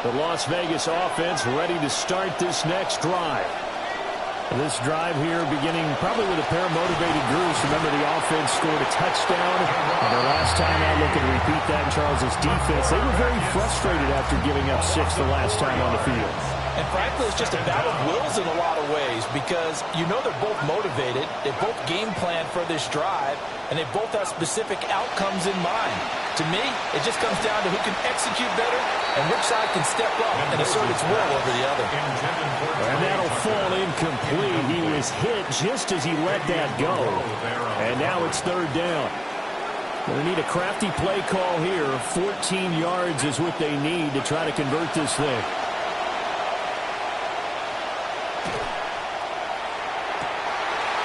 The Las Vegas offense ready to start this next drive. This drive here beginning probably with a pair of motivated groups. Remember, the offense scored a touchdown. And their last time out, looking to repeat that in Charles' defense. They were very frustrated after giving up 6 the last time on the field. And frankly, it's just a battle of wills in a lot of ways because you know they're both motivated, they both game plan for this drive, and they both have specific outcomes in mind. To me, it just comes down to who can execute better and which side can step up and assert its will over the other. And that'll fall incomplete. He was hit just as he let that go. And now it's third down. They need a crafty play call here. 14 yards is what they need to try to convert this thing.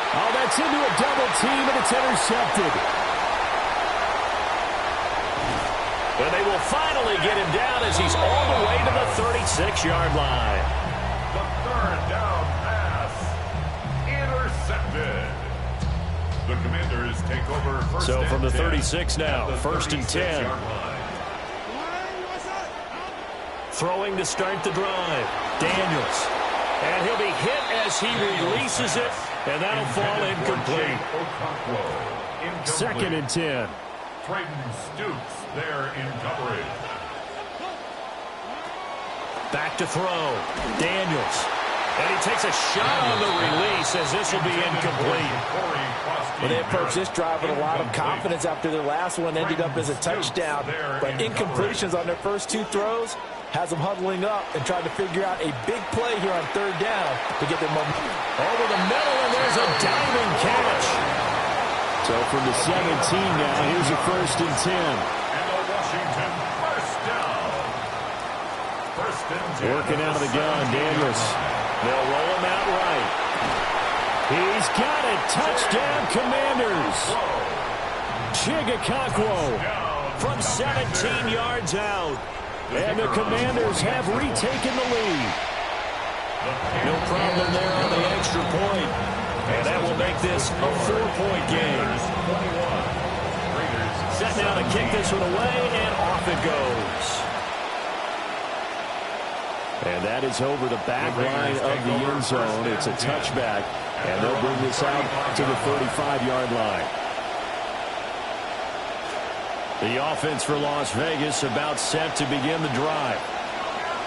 Oh, that's into a double team, and it's intercepted. And they will finally get him down as he's all the way to the 36-yard line. The third down pass intercepted. The Commanders take over first So from the 10 36 now, first and 10. Throwing to start the drive. Daniels. And he'll be hit as he releases it And that'll fall incomplete. 2nd and 10. Trayton Stoops there in coverage. Back to throw. Daniels. And he takes a shot on the release as this will be incomplete. Well, they approached this drive with a lot of confidence after their last one ended up as a touchdown. But incompletions on their first 2 throws has them huddling up and trying to figure out a big play here on 3rd down to get their momentum. Over the middle, and there's a diving catch. So from the 17 now, here's a 1st and 10. And a Washington first down. First and 10. Working out of the gun, Daniels. They'll roll him out right. He's got it. Touchdown, Commanders. Chigakakwo from 17 yards out. And the Commanders have retaken the lead. No problem there on the extra point. And that will make this a 4-point game. Set now to kick this one away, and off it goes. And that is over the back line of the end zone. It's a touchback, and they'll bring this out to the 35-yard line. The offense for Las Vegas about set to begin the drive.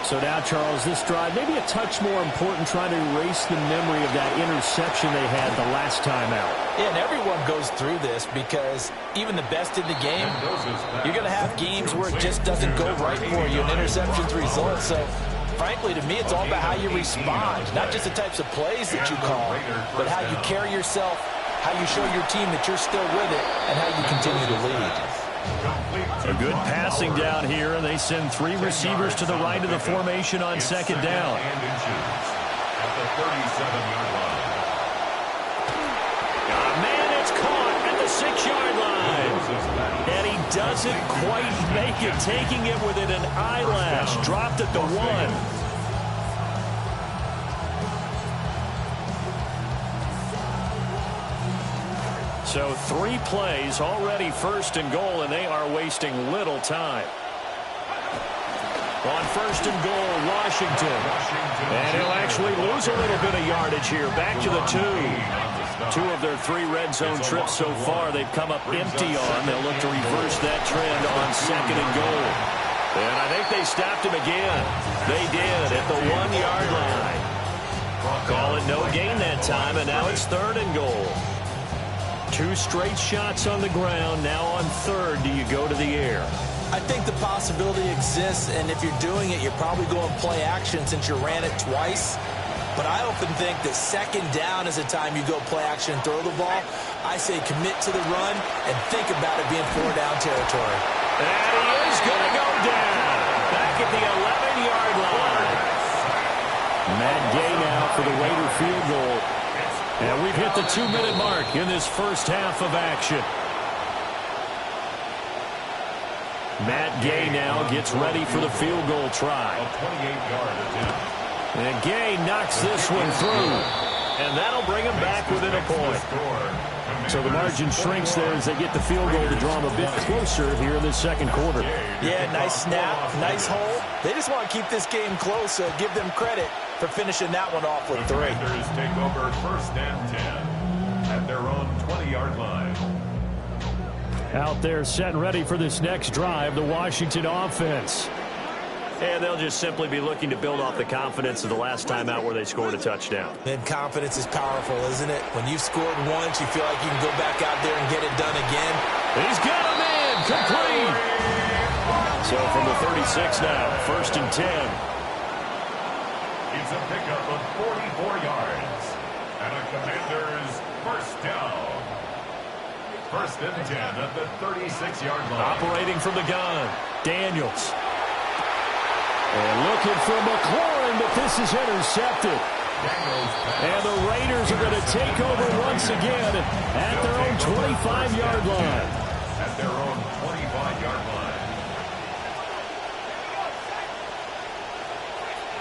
So now, Charles, this drive maybe a touch more important, trying to erase the memory of that interception they had the last time out. Yeah, and everyone goes through this because even the best in the game, you're going to have games where it just doesn't go right for you, and interceptions result. So, frankly, to me, it's all about how you respond, not just the types of plays that you call, but how you carry yourself, how you show your team that you're still with it, and how you continue to lead. A good passing down here, and they send 3 receivers to the right of the formation on 2nd down. At the 37-yard line. Man, it's caught at the 6-yard line. And he doesn't quite make it, taking it within an eyelash. Dropped at the 1. So 3 plays, already 1st and goal, and they are wasting little time. On 1st and goal, Washington. And he'll actually lose a little bit of yardage here. Back to the 2. 2 of their 3 red zone trips so far they've come up empty on. They'll look to reverse that trend on 2nd and goal. And I think they stopped him again. They did at the 1-yard line. Call it no gain that time, and now it's 3rd and goal. 2 straight shots on the ground. Now on 3rd, do you go to the air? I think the possibility exists, and if you're doing it, you're probably going play action since you ran it twice. But I often think that 2nd down is the time you go play action and throw the ball. I say commit to the run and think about it being 4-down territory. And he is going to go down. Back at the 11-yard line. Matt Gay now for the Raider field goal. And we've hit the 2-minute mark in this first half of action. Matt Gay now gets ready for the field goal try. A 28-yard attempt. And Gay knocks this one through. And that'll bring him back within a point. So the margin shrinks there as they get the field goal to draw them a bit closer here in the 2nd quarter. Yeah, nice snap, nice hole. They just want to keep this game close, so give them credit for finishing that one off with 3. The Commanders take over 1st and 10 at their own 20-yard line. Out there set and ready for this next drive, the Washington offense. And they'll just simply be looking to build off the confidence of the last time out where they scored a touchdown. And confidence is powerful, isn't it? When you've scored once, you feel like you can go back out there and get it done again. He's got him in, complete. So from the 36 now, 1st and 10. It's a pickup of 44 yards. And a Commanders first down. 1st and 10 at the 36-yard line. Operating from the gun, Daniels. And looking for McLaurin, but this is intercepted. And the Raiders are going to take over once again at their own 25-yard line. At their own 25-yard line.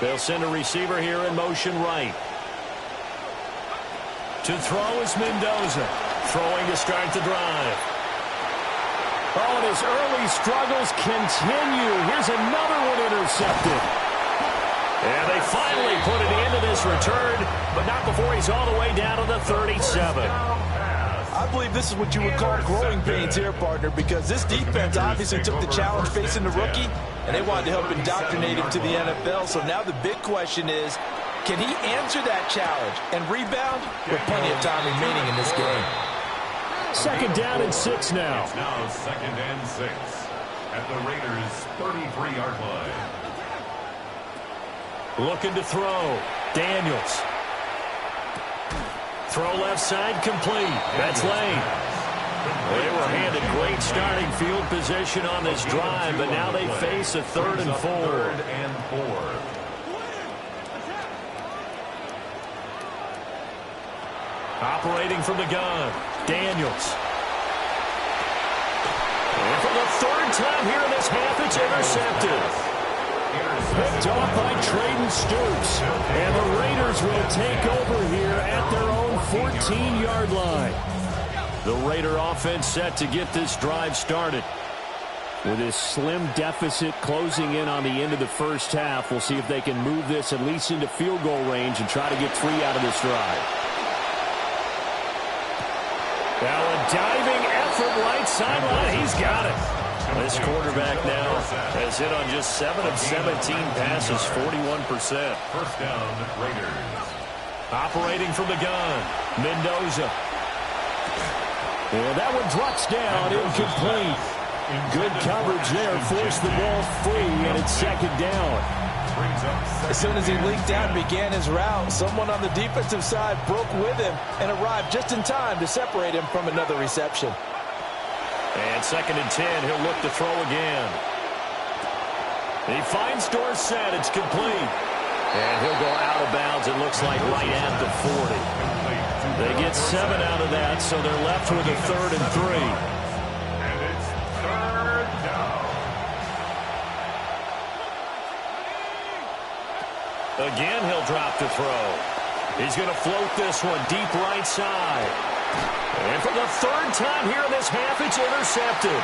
They'll send a receiver here in motion right. To throw is Mendoza. Throwing to start the drive. Oh, and his early struggles continue. Here's another one intercepted. And they finally put an end to this return, but not before he's all the way down to the 37. I believe this is what you would call growing pains here, partner, because this defense obviously took the challenge facing the rookie, and they wanted to help indoctrinate him to the NFL. So now the big question is, can he answer that challenge and rebound with plenty of time remaining in this game? Second down and 6 now. It's now second and 6 at the Raiders' 33-yard line. Looking to throw. Daniels. Throw left side complete. That's Lane. They were handed great starting field position on this drive, but now they face a 3rd and 4. 3rd and 4. Operating from the gun. Daniels. And for the 3rd time here in this half, it's intercepted. Picked off by Traden Stoops. And the Raiders will take over here at their own 14-yard line. The Raider offense set to get this drive started. With this slim deficit closing in on the end of the first half, we'll see if they can move this at least into field goal range and try to get 3 out of this drive. Now a diving effort right sideline. He's got it. This quarterback now has hit on just 7 of 17 passes, 41%. First down, Raiders. Operating from the gun, Mendoza. And that one drops down, incomplete. Good coverage there, forced the ball free, and it's second down. As soon as he leaked out and began his route, someone on the defensive side broke with him and arrived just in time to separate him from another reception. And second and 10, he'll look to throw again. He finds Dorsett, it's complete. And he'll go out of bounds, it looks like right at the 40. They get 7 out of that, so they're left with a 3rd and 3. And it's 3rd down. Again, he'll drop to throw. He's going to float this one deep right side. And for the 3rd time here in this half, it's intercepted.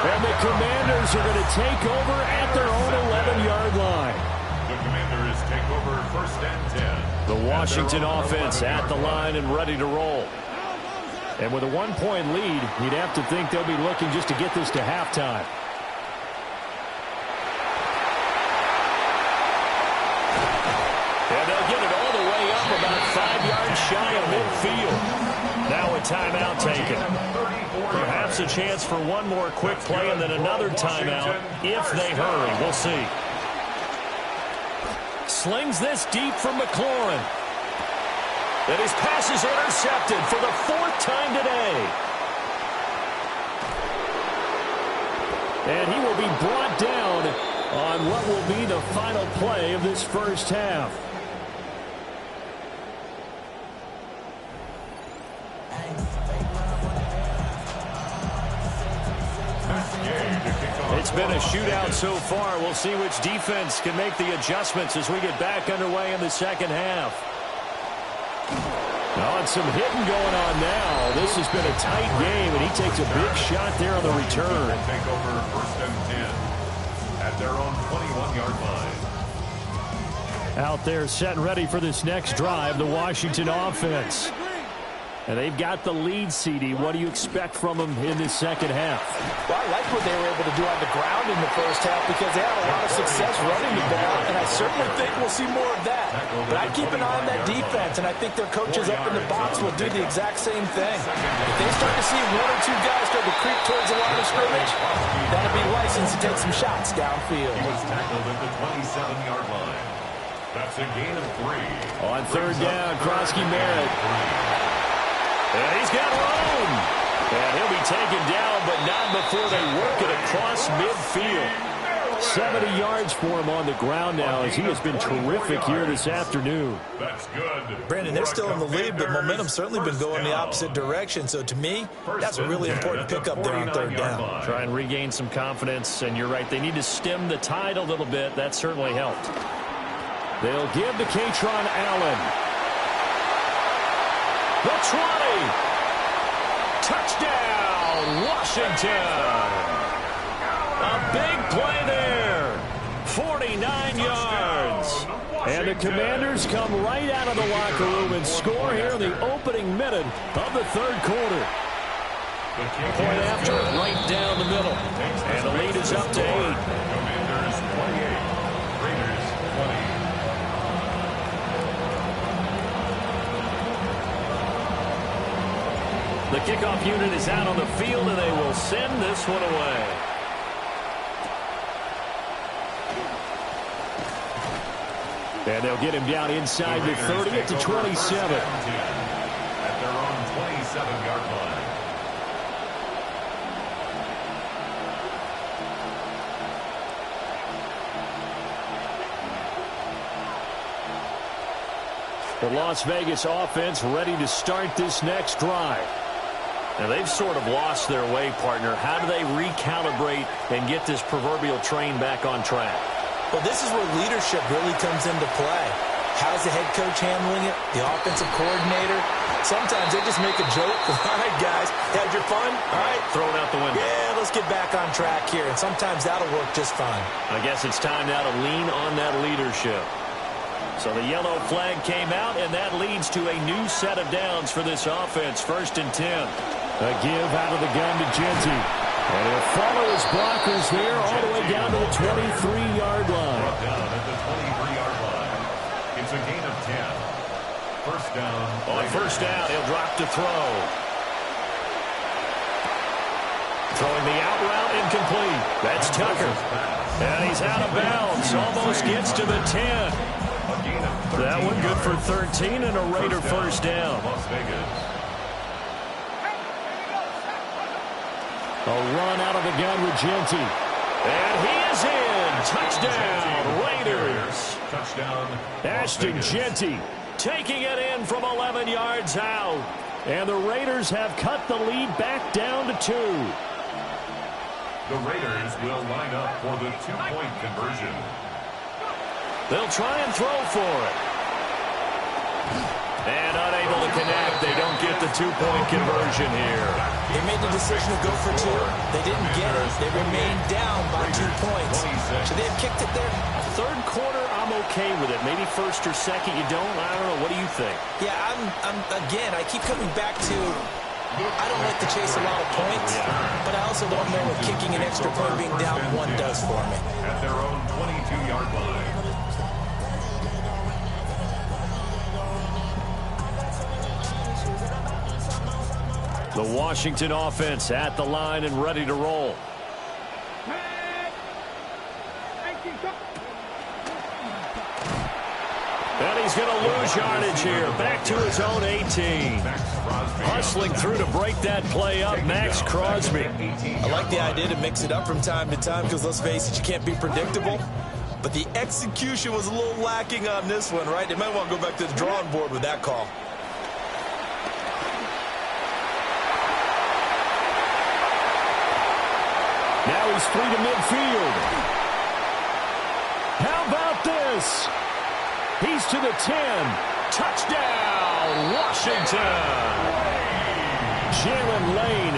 And the Commanders are going to take over at their own 11-yard line. The Commanders take over 1st and 10. The Washington offense at the line and ready to roll. And with a 1-point lead, you'd have to think they'll be looking just to get this to halftime. And they'll get it all the way up about 5 yards shy of midfield. Now a timeout taken. Perhaps a chance for one more quick play and then another timeout if they hurry. We'll see. Slings this deep from McLaurin. And his pass is intercepted for the 4th time today. And he will be brought down on what will be the final play of this first half. It's been a shootout so far. We'll see which defense can make the adjustments as we get back underway in the second half. Oh, and some hitting going on now. This has been a tight game, and he takes a big shot there on the return. Take over 1st and 10 at their own 21-yard line. Out there set and ready for this next drive, the Washington offense. And they've got the lead, CD. What do you expect from them in this second half? Well, I like what they were able to do on the ground in the first half because they had a lot of success running the ball, and I certainly think we'll see more of that. But I keep an eye on that defense, and I think their coaches up in the box will do the exact same thing. If they start to see 1 or 2 guys start to creep towards the line of scrimmage, that'll be license to take some shots downfield. He was tackled at the 27-yard line. That's a gain of 3. On 3rd down, Krosky Merritt. And he's got room. And he'll be taken down, but not before they work it across midfield. 70 yards for him on the ground now as he has been terrific here this afternoon. That's good. Brandon, they're still in the lead, but momentum's certainly been going the opposite direction. So to me, that's a really important pickup there on 3rd down. Try and regain some confidence, and you're right, they need to stem the tide a little bit. That certainly helped. They'll give to Katron Allen. The 20. Touchdown, Washington. A big play there. 49 yards. And the Commanders come right out of the locker room and score here in the opening minute of the third quarter. Point after, right down the middle. And the lead is up to 8. Commanders 28, Raiders 20. The kickoff unit is out on the field, and they will send this one away. And they'll get him down inside the 30 at the 27. At their own 27-yard line. The Las Vegas offense ready to start this next drive. Now, they've sort of lost their way, partner. How do they recalibrate and get this proverbial train back on track? Well, this is where leadership really comes into play. How's the head coach handling it? The offensive coordinator? Sometimes they just make a joke. All right, guys, had your fun? All right. Throw it out the window. Yeah, let's get back on track here. And sometimes that'll work just fine. I guess it's time now to lean on that leadership. So the yellow flag came out, and that leads to a new set of downs for this offense. 1st and 10. A give out of the gun to Genty. And he'll follow his blockers there all the way down to the 23-yard line. Brought down at the 23-yard line. It's a gain of 10. First down. On first down, he'll drop to throw. Throwing the out route incomplete. That's Tucker. And he's out of bounds. Almost gets to the 10. That one good for 13 and a Raider first down. Las Vegas. A run out of the gun with Genty. And he is in. Touchdown, Raiders. Touchdown, Ashton Genty taking it in from 11 yards out. And the Raiders have cut the lead back down to 2. The Raiders will line up for the 2-point conversion. They'll try and throw for it. And unable to connect. They don't get the 2-point conversion here. They made the decision to go for 2. They didn't get it. They remained down by 2 points. Should they have kicked it there? Third quarter, I'm okay with it. Maybe first or second, you don't. I don't know. What do you think? Yeah, again, I keep coming back to, I don't like to chase a lot of points, but I also don't know what kicking an extra point being down 1 does for me. At their own 22-yard line. The Washington offense at the line and ready to roll. And he's going to lose yardage here. Back to his own 18. Hustling through to break that play up, Max Crosby. I like the idea to mix it up from time to time because, let's face it, you can't be predictable. But the execution was a little lacking on this one, right? They might want to go back to the drawing board with that call. Now he's free to midfield. How about this? He's to the 10. Touchdown, Washington. Jalen Lane,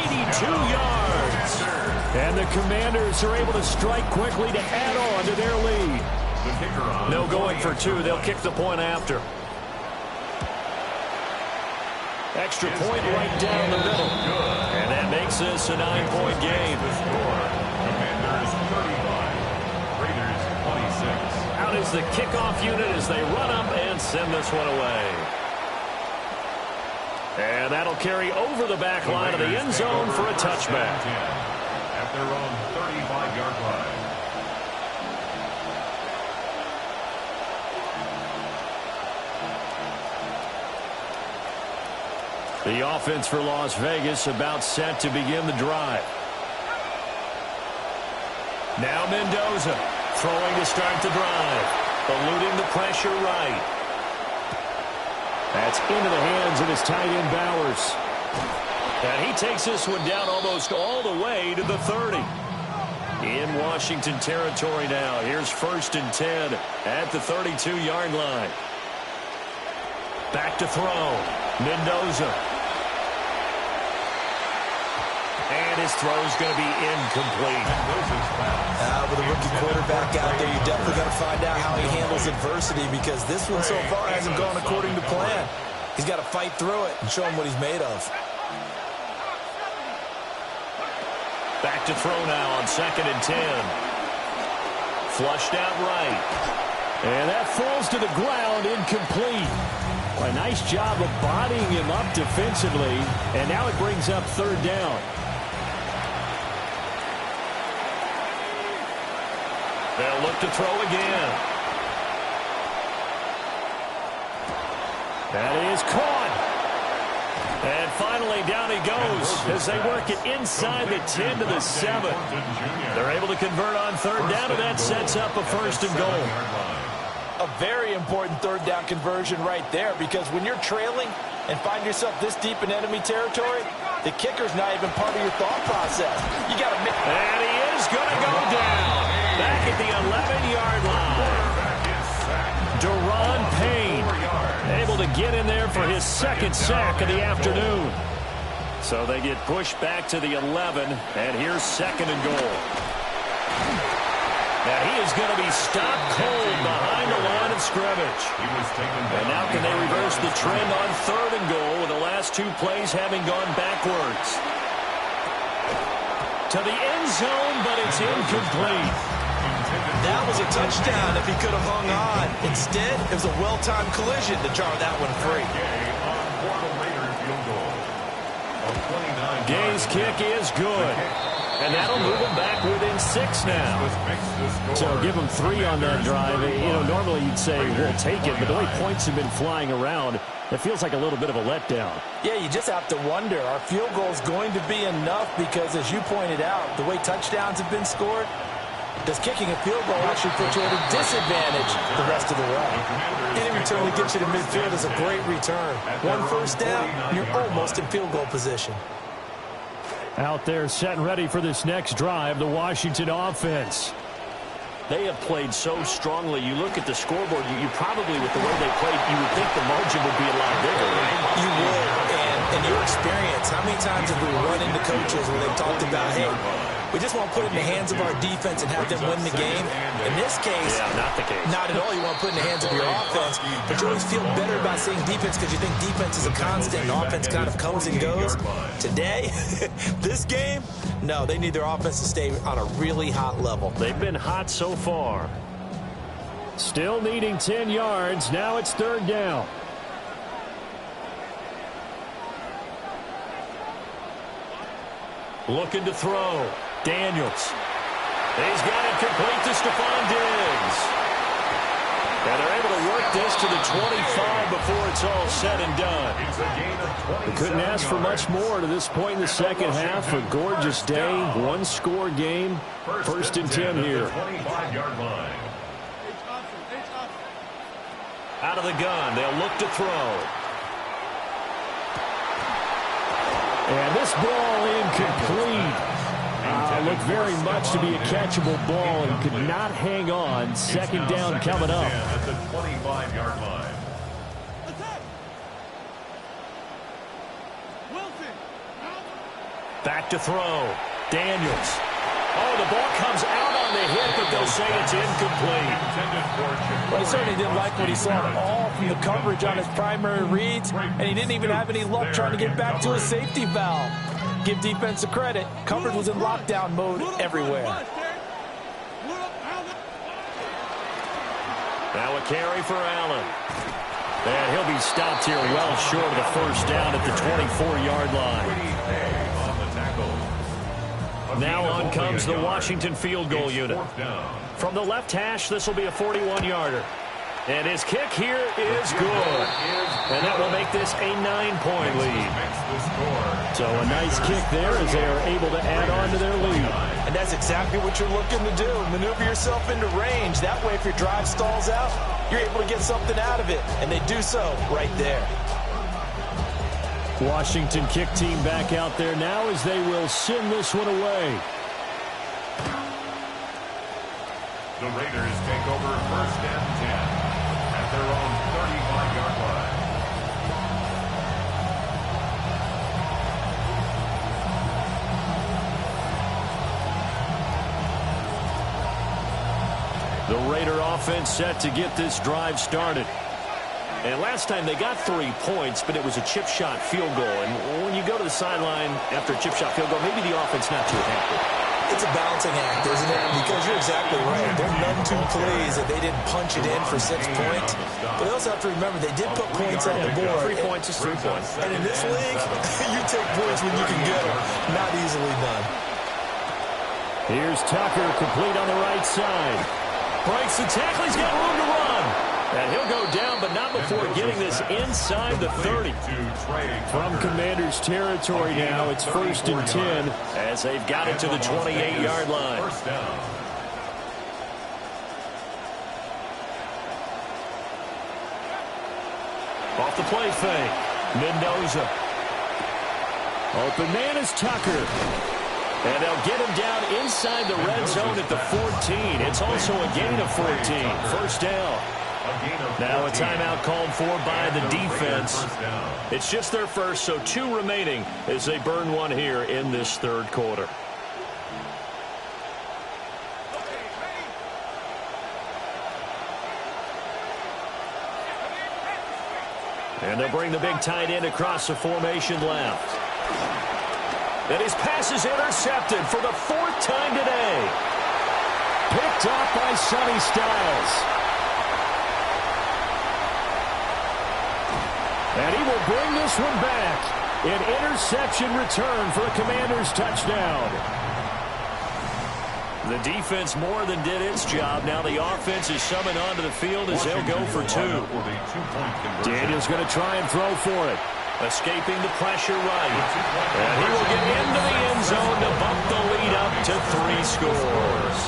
82 yards. And the Commanders are able to strike quickly to add on to their lead. No going for 2. They'll kick the point after. Extra point right down the middle. And that makes this a 9-point game. Commanders 35, Raiders 26. Out is the kickoff unit as they run up and send this one away. And that'll carry over the back line of the end zone for a touchback. At their own 35-yard line. The offense for Las Vegas about set to begin the drive. Now Mendoza throwing to start the drive. Eluding the pressure right. That's into the hands of his tight end Bowers. And he takes this one down almost all the way to the 30. In Washington territory now. Here's 1st and 10 at the 32-yard line. Back to throw. Mendoza. And his throw is going to be incomplete. With a rookie quarterback out there, you definitely got to find out how he handles adversity, because this one so far hasn't gone according to plan. He's got to fight through it and show him what he's made of. Back to throw now on 2nd and 10. Flushed out right. And that falls to the ground, incomplete. A nice job of bodying him up defensively. And now it brings up 3rd down. They'll look to throw again. That is caught. And finally down he goes as they work it inside the 10 to the 7. They're able to convert on 3rd down, and that sets up a 1st and goal. A very important 3rd down conversion right there, because when you're trailing and find yourself this deep in enemy territory, the kicker's not even part of your thought process. You got to make... And he is going to go down back at the 11-yard line. Deron Payne able to get in there for his 2nd sack of the afternoon. So they get pushed back to the 11, and here's 2nd and goal. Now he is going to be stopped cold behind the line of scrimmage. And now can they reverse the trend on 3rd and goal with the last 2 plays having gone backwards? To the end zone, but it's incomplete. That was a touchdown if he could have hung on. Instead, it was a well-timed collision to jar that one free. Gay's kick is good. And that'll move them back within 6 now. So give them 3 on that drive. You know, normally you'd say, we'll take it, but the way points have been flying around, it feels like a little bit of a letdown. Yeah, you just have to wonder, are field goals going to be enough? Because as you pointed out, the way touchdowns have been scored, does kicking a field goal actually put you at a disadvantage the rest of the way? Any return that gets you to midfield is a great return. 1 first down, you're almost in field goal position. Out there set and ready for this next drive, the Washington offense. They have played so strongly. You look at the scoreboard, you probably, with the way they played, you would think the margin would be a lot bigger, right? You would, and in your experience, how many times have we run into coaches where they've talked about, hey, we just want to put it in the hands of our defense and have them win the game? In this case, not the case. Not at all. You want to put it in the hands of your offense, but you always feel better about saying defense because you think defense is a constant and offense kind of comes and goes. Today, this game, no, they need their offense to stay on a really hot level. They've been hot so far. Still needing 10 yards. Now it's 3rd down. Looking to throw. Daniels. He's got it complete to Stephon Diggs. And they're able to work this to the 25 before it's all said and done. They couldn't ask for much more to this point in the second half. A gorgeous day, 1-score game. 1st and 10 here. Out of the gun, they'll look to throw. And this ball incomplete. Looked very much to be a catchable ball and could not hang on. 2nd down coming up. At the 25-yard line. Back to throw. Daniels. Oh, the ball comes out on the hit, but they'll say it's incomplete. Well, he certainly didn't like what he saw at all from the coverage on his primary reads, and he didn't even have any luck trying to get back to his safety valve. Give defense the credit. Coverage was in lockdown mode everywhere. Now a carry for Allen. And he'll be stopped here well short of the 1st down at the 24-yard line. Now on comes the Washington field goal unit. From the left hash, this will be a 41-yarder. And his kick here is good. And that will make this a 9-point lead. So a nice kick there as they are able to add on to their lead. And that's exactly what you're looking to do. Maneuver yourself into range. That way, if your drive stalls out, you're able to get something out of it. And they do so right there. Washington kick team back out there now as they will send this one away. The Raiders take over 1st and 10. At their own 35-yard line. The Raider offense set to get this drive started. And last time they got 3 points, but it was a chip shot field goal. And when you go to the sideline after a chip shot field goal, maybe the offense not too happy. It's a balancing act, isn't it? Because you're exactly right. They're none too pleased that they didn't punch it in for 6 points. But they also have to remember they did put points on the board. 3 points is 3 points. And in this league, you take points when you can get them. Not easily done. Here's Tucker, complete on the right side. Breaks the tackle. He's got room to run. And he'll go down, but not before getting this inside the 30. From Commanders territory now, it's 1st and 10 as they've got it to the 28-yard line. Off the play fake. Mendoza. Open man is Tucker. And they'll get him down inside the red zone at the 14. It's also a gain of 14. First down. Now a timeout called for by the defense. It's just their first, so 2 remaining as they burn one here in this 3rd quarter. And they'll bring the big tight end across the formation left. And his pass is intercepted for the 4th time today. Picked off by Sonny Styles. And he will bring this one back. An interception return for a Commanders touchdown. The defense more than did its job. Now the offense is summoned onto the field as they'll go for 2. Daniels going to try and throw for it. Escaping the pressure right. And he will get into the end zone to bump the lead up to 3 scores.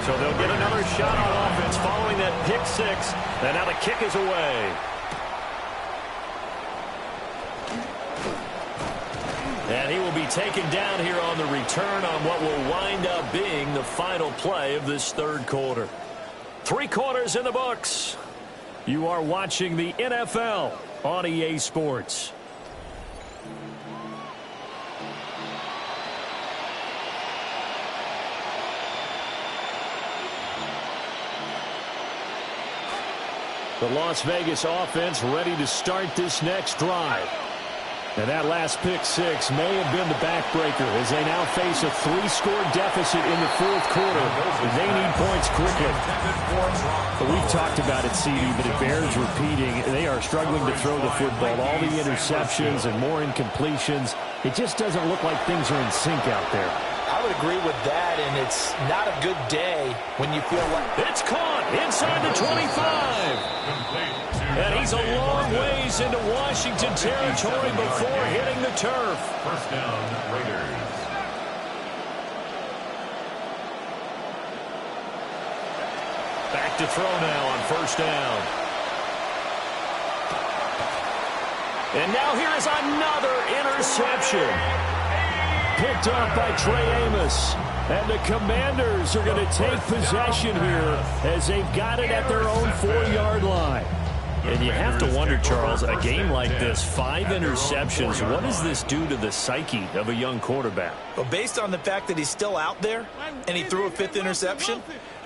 So they'll get another shot on offense following that pick 6. And now the kick is away. And he will be taken down here on the return on what will wind up being the final play of this 3rd quarter. 3 quarters in the books. You are watching the NFL on EA Sports. The Las Vegas offense ready to start this next drive. And that last pick 6 may have been the backbreaker as they now face a 3-score deficit in the 4th quarter. They need points quickly. But we've talked about it, CD, but it bears repeating. They are struggling to throw the football. All the interceptions and more incompletions. It just doesn't look like things are in sync out there. I would agree with that, and it's not a good day when you feel like... It's caught inside the 25. And he's a long ways into Washington territory before hitting the turf. First down, Raiders. Back to throw now on 1st down. And now here is another interception. Picked off by Trey Amos. And the Commanders are going to take possession here as they've got it at their own 4-yard line. And you have to wonder, Charles, a game like this, 5 interceptions, what does this do to the psyche of a young quarterback? Well, based on the fact that he's still out there and he threw a 5th interception,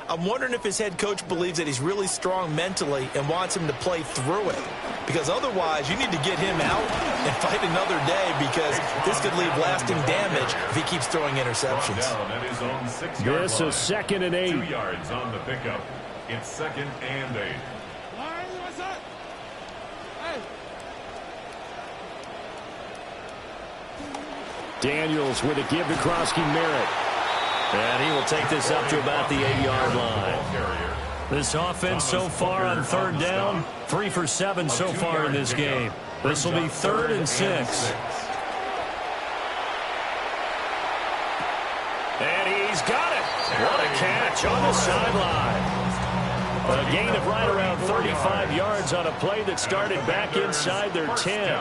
I'm wondering if his head coach believes that he's really strong mentally and wants him to play through it. Because otherwise, you need to get him out and fight another day because this could leave lasting damage if he keeps throwing interceptions. This is 2nd and 8. 2 yards on the pickup. It's 2nd and 8. Daniels with a give to Krosky-Merritt. And he will take this up to about the 8-yard line. This offense so far on 3rd down, 3 for 7 so far in this game. This will be 3rd and 6. And he's got it. What a catch on the sideline. A gain of right around 35 yards on a play that started back inside their 10.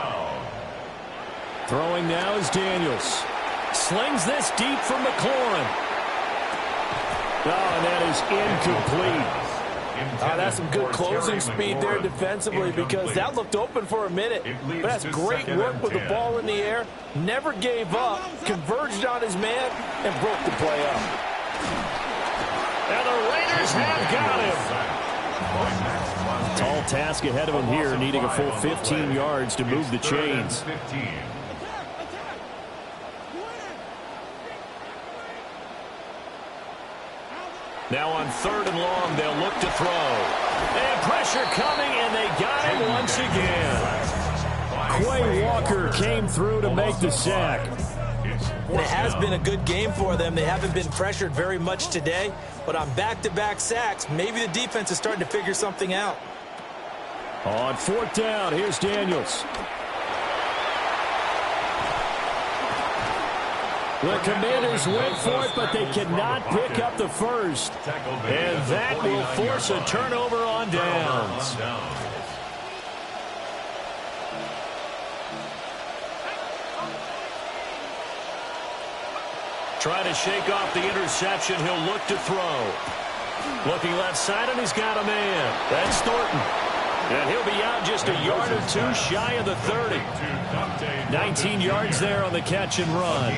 Throwing now is Daniels. Slings this deep for McLaurin. Oh, and that is incomplete. That's some good closing speed there defensively because that looked open for a minute. But that's great work with the ball in the air. Never gave up, converged on his man, and broke the play up. And got him. Tall task ahead of him here, needing a full 15 yards to move the chains. Now on 3rd and long, they'll look to throw. And pressure coming, and they got him once again. Quay Walker came through to make the sack. And it has been a good game for them. They haven't been pressured very much today, but on back-to-back sacks, maybe the defense is starting to figure something out. On 4th down, here's Daniels. The Commanders went for it, but they cannot pick up the first. And that will force a turnover on downs. Trying to shake off the interception. He'll look to throw. Looking left side, and he's got a man. That's Thornton. And he'll be out just a yard or two shy of the 30. 19 yards there on the catch and run.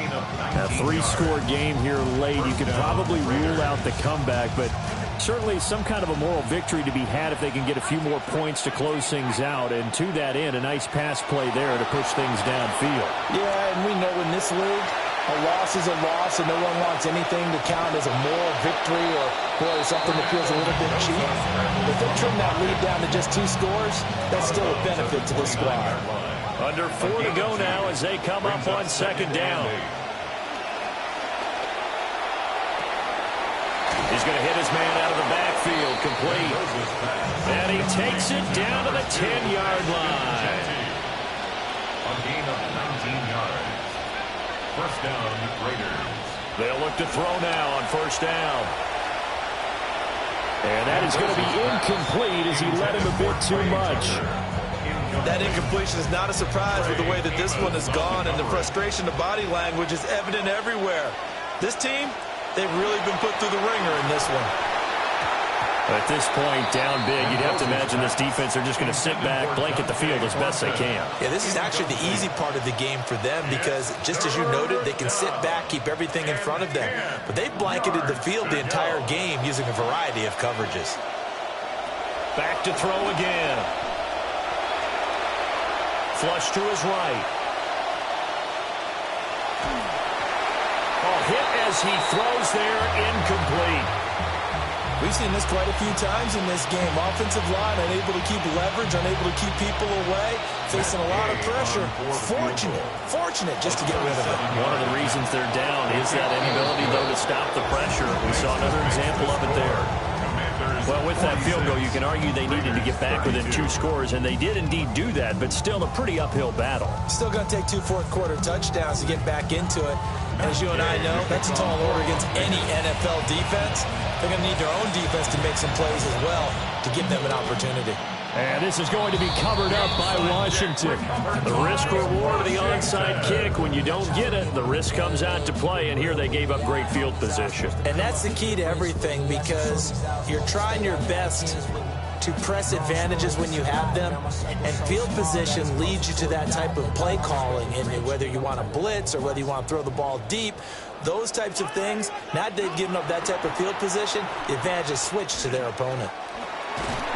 A 3-score game here late. You can probably rule out the comeback, but certainly some kind of a moral victory to be had if they can get a few more points to close things out. And to that end, a nice pass play there to push things downfield. Yeah, and we know in this league, a loss is a loss, and no one wants anything to count as a moral victory or, boy, something that feels a little bit cheap. If they trim that lead down to just 2 scores, that's still a benefit to the squad. Under 4 to go now as they come up on 2nd down. He's going to hit his man out of the backfield, complete. And he takes it down to the 10-yard line. A gain of 19 yards. 1st down, Raiders. They'll look to throw now on 1st down. And that is going to be incomplete as he led him a bit too much. That incompletion is not a surprise with the way that this one has gone, and the frustration, the body language is evident everywhere. This team, they've really been put through the ringer in this one. At this point, down big, you'd have to imagine this defense are just going to sit back, blanket the field as best they can. Yeah, this is actually the easy part of the game for them because, just as you noted, they can sit back, keep everything in front of them. But they've blanketed the field the entire game using a variety of coverages. Back to throw again. Flush to his right. Hit as he throws there, incomplete. We've seen this quite a few times in this game. Offensive line unable to keep leverage, unable to keep people away, facing a lot of pressure. Fortunate just to get rid of it. One of the reasons they're down is that inability, though, to stop the pressure. We saw another example of it there. Well, with that field goal, you can argue they needed to get back within 2 scores, and they did indeed do that, but still a pretty uphill battle. Still going to take 2 fourth-quarter touchdowns to get back into it. And as you and I know, that's a tall order against any NFL defense. They're going to need their own defense to make some plays as well to give them an opportunity. And this is going to be covered up by Washington. The risk-reward of the onside kick. When you don't get it, the risk comes out to play, and here they gave up great field position. And that's the key to everything because you're trying your best to press advantages when you have them, and field position leads you to that type of play calling, and whether you want to blitz or whether you want to throw the ball deep, those types of things, now that they've given up that type of field position, the advantage is switched to their opponent.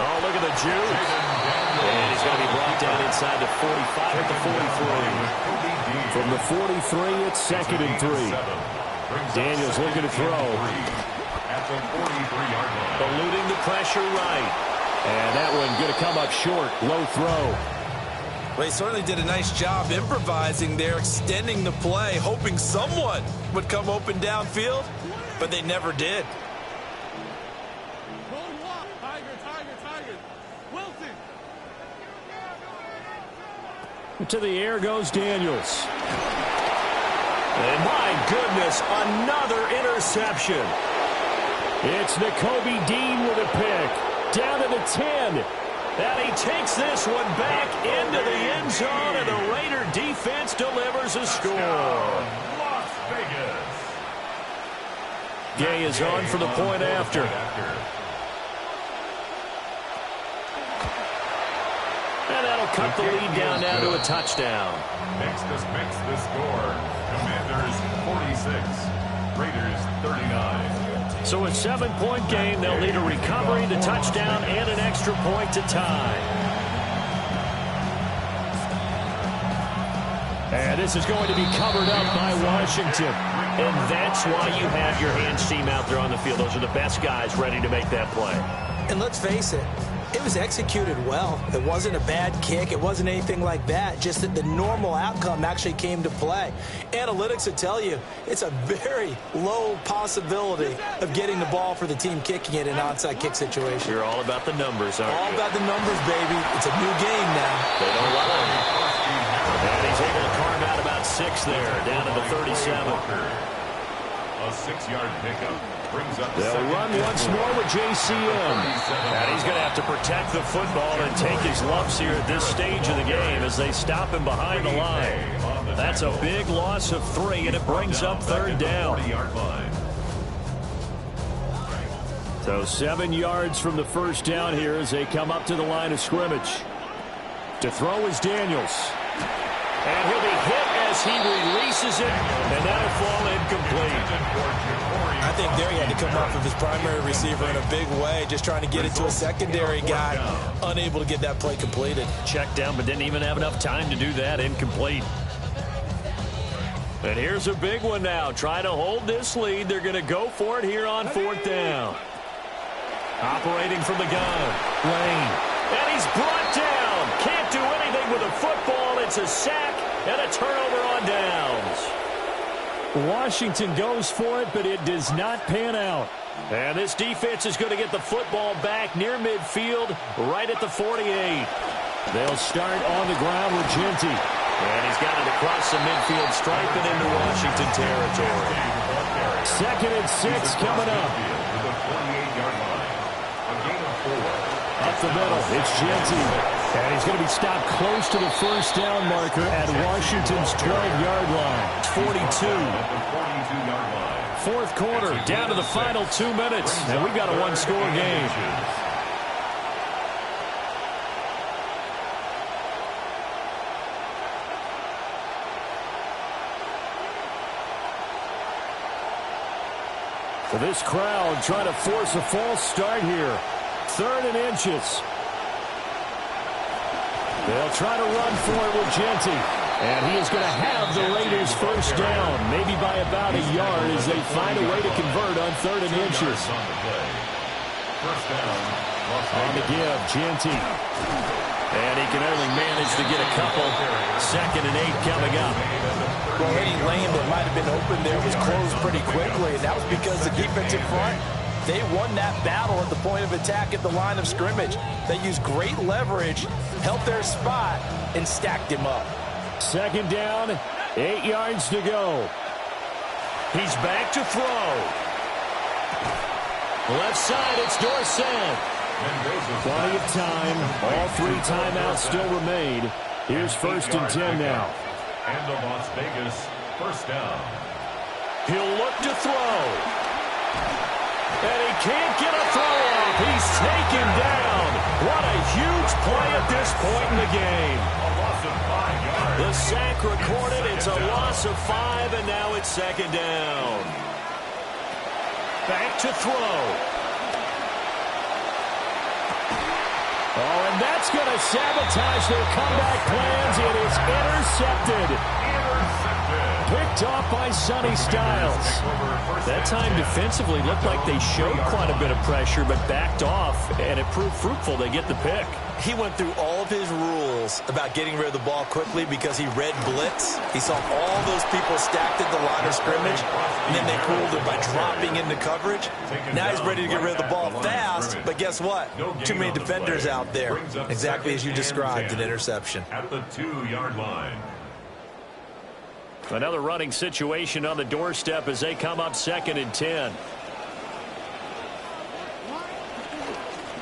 Oh, look at the juke. And he's going to be brought down inside the 45 at the 43. From the 43, it's 2nd and 3. Daniels looking to throw. At the 43-yard line. Eluding the pressure right. And that one going to come up short. Low throw. Well, he certainly did a nice job improvising there, extending the play, hoping someone would come open downfield, but they never did. To the air goes Daniels. And my goodness, another interception. It's Nakobe Dean with a pick. Down to the 10. And he takes this one back into the end zone, and the Raider defense delivers a score. Las Vegas. Gay is on for the point after. And that'll cut the lead down now to a touchdown. Makes the score. Commanders 46, Raiders 39. So a 7-point game. They'll need a recovery, the touchdown, and an extra point to tie. And this is going to be covered up by Washington. And that's why you have your hands team out there on the field. Those are the best guys ready to make that play. And let's face it, it was executed well. It wasn't a bad kick. It wasn't anything like that. Just that the normal outcome actually came to play. Analytics would tell you it's a very low possibility of getting the ball for the team kicking it in an onside kick situation. You're all about the numbers, aren't you? All about the numbers, baby. It's a new game now. They don't lie. And he's able to carve out about 6 there, down to the 37. A 6-yard pickup. They'll run once more with JCM. And he's going to have to protect the football and take his lumps here at this stage of the game as they stop him behind the line. That's a big loss of 3, and it brings up 3rd down. So 7 yards from the first down here as they come up to the line of scrimmage. To throw is Daniels. And he'll be hit as he releases it, and that'll fall incomplete. I think there he had to come off of his primary receiver in a big way, just trying to get it to a secondary guy, unable to get that play completed. Checked down, but didn't even have enough time to do that. Incomplete. And here's a big one now. Trying to hold this lead. They're going to go for it here on 4th down. Operating from the gun. Lane. And he's brought down. Can't do anything with a football. It's a sack and a turnover on downs. Washington goes for it, but it does not pan out. And this defense is going to get the football back near midfield, right at the 48. They'll start on the ground with Genty. And he's got it across the midfield stripe and into Washington territory. 2nd and 6 coming up. Up the middle, it's Genty. And he's going to be stopped close to the first down marker at Washington's 12-yard line. It's 42. 4th quarter, down to the final 2 minutes. And we've got a 1-score game. So this crowd trying to force a false start here. 3rd and inches. They'll try to run for it with Genty. And he is going to have the Raiders first down, maybe by about a yard as they find a way to convert on 3rd and inches. On the give, Genty. And he can only manage to get a couple. 2nd and 8 coming up. Well, any lane that might have been open there was closed pretty quickly, and that was because the defensive front, they won that battle at the point of attack at the line of scrimmage. They used great leverage, held their spot, and stacked him up. 2nd down, 8 yards to go. He's back to throw. Left side, it's Dorsett. Plenty of time. All 3 timeouts still remain. Here's 1st and 10 now. And the Las Vegas first down. He'll look to throw. And he can't get a throw off. He's taken down. What a huge play at this point in the game. A loss of 5 yards. The sack recorded. It's a loss of 5, and now it's 2nd down. Back to throw. Oh, and that's going to sabotage their comeback plans. It is intercepted. Picked off by Sonny Styles. That time defensively looked like they showed quite a bit of pressure, but backed off, and it proved fruitful. They get the pick. He went through all of his rules about getting rid of the ball quickly because he read blitz. He saw all those people stacked at the line of scrimmage, and then they pulled it by dropping into coverage. Now he's ready to get rid of the ball fast, but guess what? Too many defenders out there. Exactly as you described, an interception. At the 2-yard line. Another running situation on the doorstep as they come up 2nd and 10.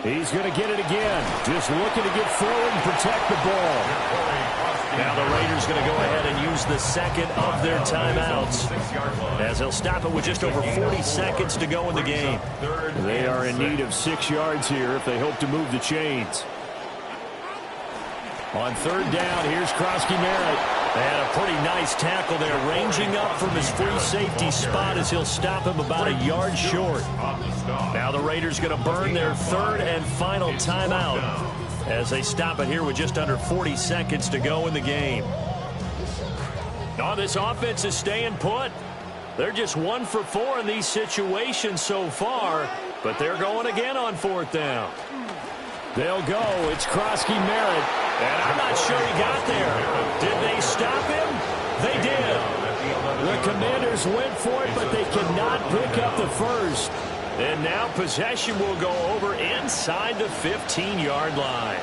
He's going to get it again. Just looking to get forward and protect the ball. Now the Raiders going to go ahead and use the 2nd of their timeouts as they'll stop it with just over 40 seconds to go in the game. They are in need of 6 yards here if they hope to move the chains. On 3rd down, here's Krosky Merritt. And a pretty nice tackle there, ranging up from his free safety spot as he'll stop him about a yard short. Now the Raiders going to burn their third and final timeout as they stop it here with just under 40 seconds to go in the game. Oh, this offense is staying put. They're just 1 for 4 in these situations so far, but they're going again on 4th down. They'll go. It's Krosky-Merritt, and I'm not sure he got there. Did they stop him? They did. The Commanders went for it, but they cannot pick up the first. And now possession will go over inside the 15-yard line.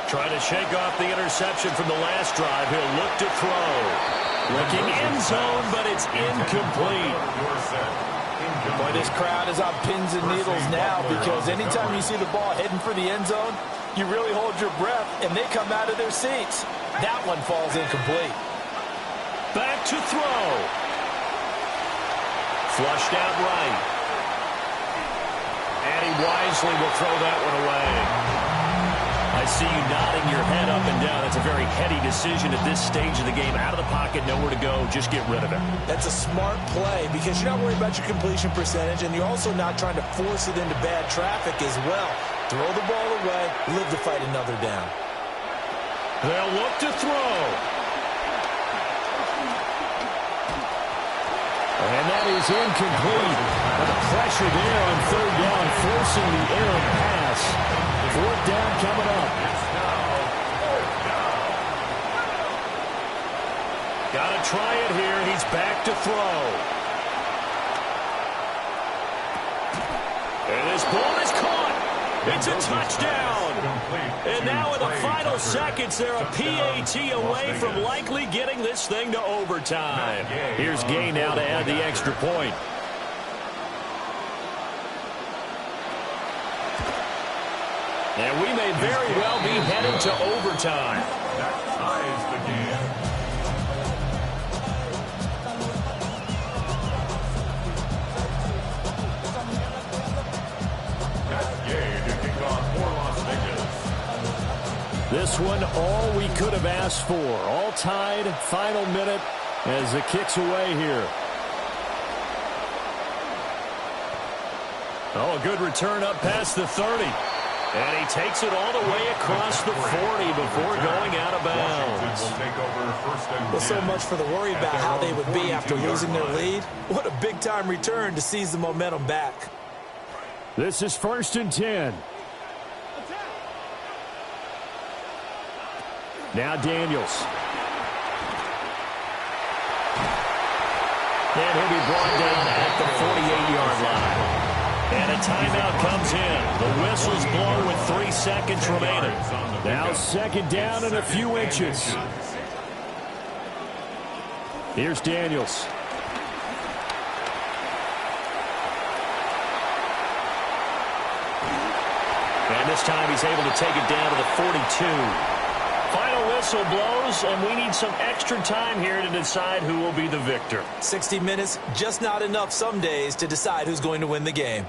Trying to shake off the interception from the last drive. He'll look to throw. Looking end zone, but it's incomplete. Boy, this crowd is on pins and needles now because anytime you see the ball heading for the end zone, you really hold your breath, and they come out of their seats. That one falls incomplete. Back to throw. Flushed out right. And he wisely will throw that one away. I see you nodding your head up and down. That's a very heady decision at this stage of the game. Out of the pocket, nowhere to go. Just get rid of it. That's a smart play because you're not worried about your completion percentage, and you're also not trying to force it into bad traffic as well. Throw the ball away, live to fight another down. They'll look to throw. And that is incomplete. And the pressure there on 3rd down, forcing the errant pass. 4th down coming up. Got to try it here. He's back to throw. And this ball is caught. It's a touchdown. And now in the final seconds, they're a PAT away from likely getting this thing to overtime. Here's Gay now to add the extra point. And we may very well be headed to overtime. That ties the game. That's Gay to kick off for Las Vegas. This one, all we could have asked for. All tied, final minute as it kicks away here. Oh, a good return up past the 30. And he takes it all the way across the 40 before going out of bounds. Well, so much for the worry about how they would be after losing their lead. What a big-time return to seize the momentum back. This is 1st and 10. Now Daniels. And he'll be brought down at the 48-yard line. And a timeout comes in. The whistle's blown with 3 seconds remaining. Now 2nd down and a few inches. Here's Daniels. And this time he's able to take it down to the 42. Final whistle blows, and we need some extra time here to decide who will be the victor. 60 minutes, just not enough some days to decide who's going to win the game.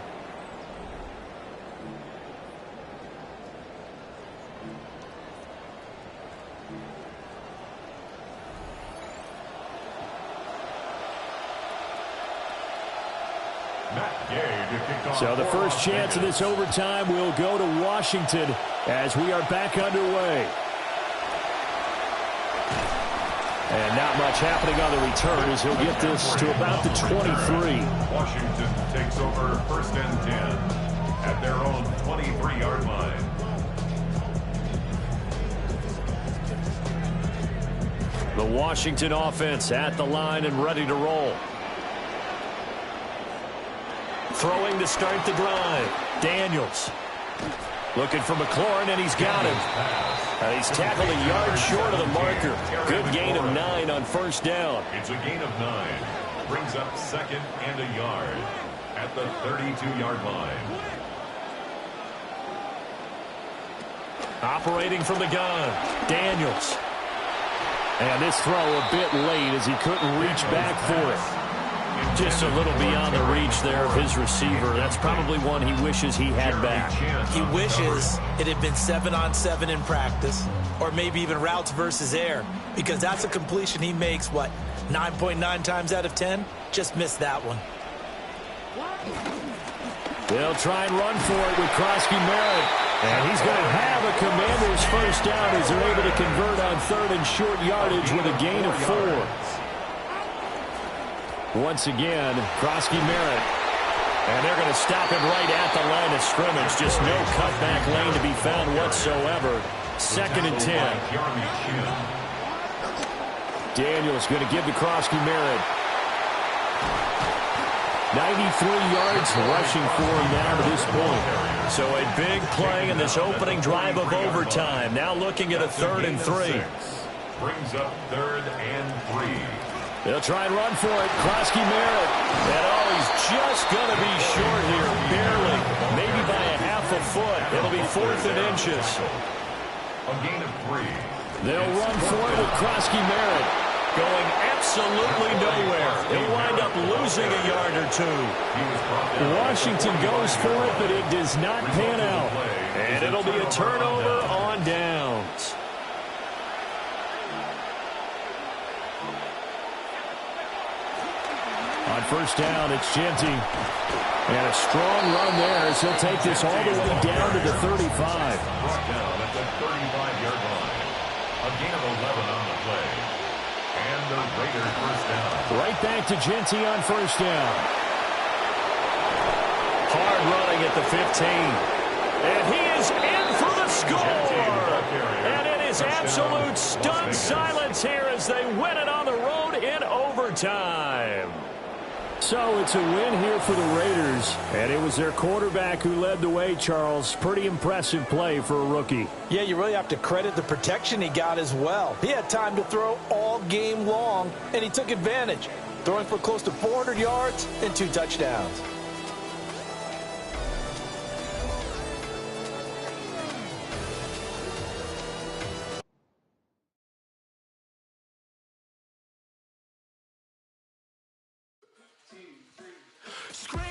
So the first chance of this overtime will go to Washington as we are back underway. And not much happening on the return as he'll get this to about the 23. Washington takes over 1st and 10 at their own 23-yard line. The Washington offense at the line and ready to roll. Throwing to start the drive. Daniels. Looking for McLaurin, and he's got him. He's tackled a yard short of the marker. Good gain of 9 on 1st down. It's a gain of 9. Brings up 2nd and a yard at the 32-yard line. Operating from the gun. Daniels. And this throw a bit late as he couldn't reach back for it. Just a little beyond the reach there of his receiver. That's probably one he wishes he had back. He wishes it had been 7-on-7 in practice, or maybe even routes versus air, because that's a completion he makes, 9.9 times out of 10? Just missed that one. They'll try and run for it with Krosky Merritt. And he's going to have a Commanders first down as they're able to convert on third and short yardage with a gain of 4. Once again, Krosky Merritt. And they're going to stop him right at the line of scrimmage. Just no cutback lane to be found whatsoever. 2nd and 10. Daniels going to give to Krosky Merritt. 93 yards rushing for him now to this point. So a big play in this opening drive of overtime. Now looking at a 3rd and 3. Brings up 3rd and 3. They'll try and run for it. Krosky Merritt. And he's just going to be short here. Barely. Maybe by a half a foot. It'll be 4th and inches. A gain of 3. They'll run for it with Krosky Merritt. Going absolutely nowhere. He'll wind up losing a yard or 2. Washington goes for it, but it does not pan out. And it'll be a turnover on downs. On first down, it's Genty. And a strong run there as he'll take this all the way down to the 35. Brought down at the 35-yard line. A gain of 11 on the play. And the Raiders first down. Right back to Genty on first down. Hard running at the 15. And he is in for the score. And it is absolute stunned silence here as they win it on the road in overtime. So it's a win here for the Raiders, and it was their quarterback who led the way, Charles. Pretty impressive play for a rookie. Yeah, you really have to credit the protection he got as well. He had time to throw all game long, and he took advantage, throwing for close to 400 yards and 2 touchdowns. Scream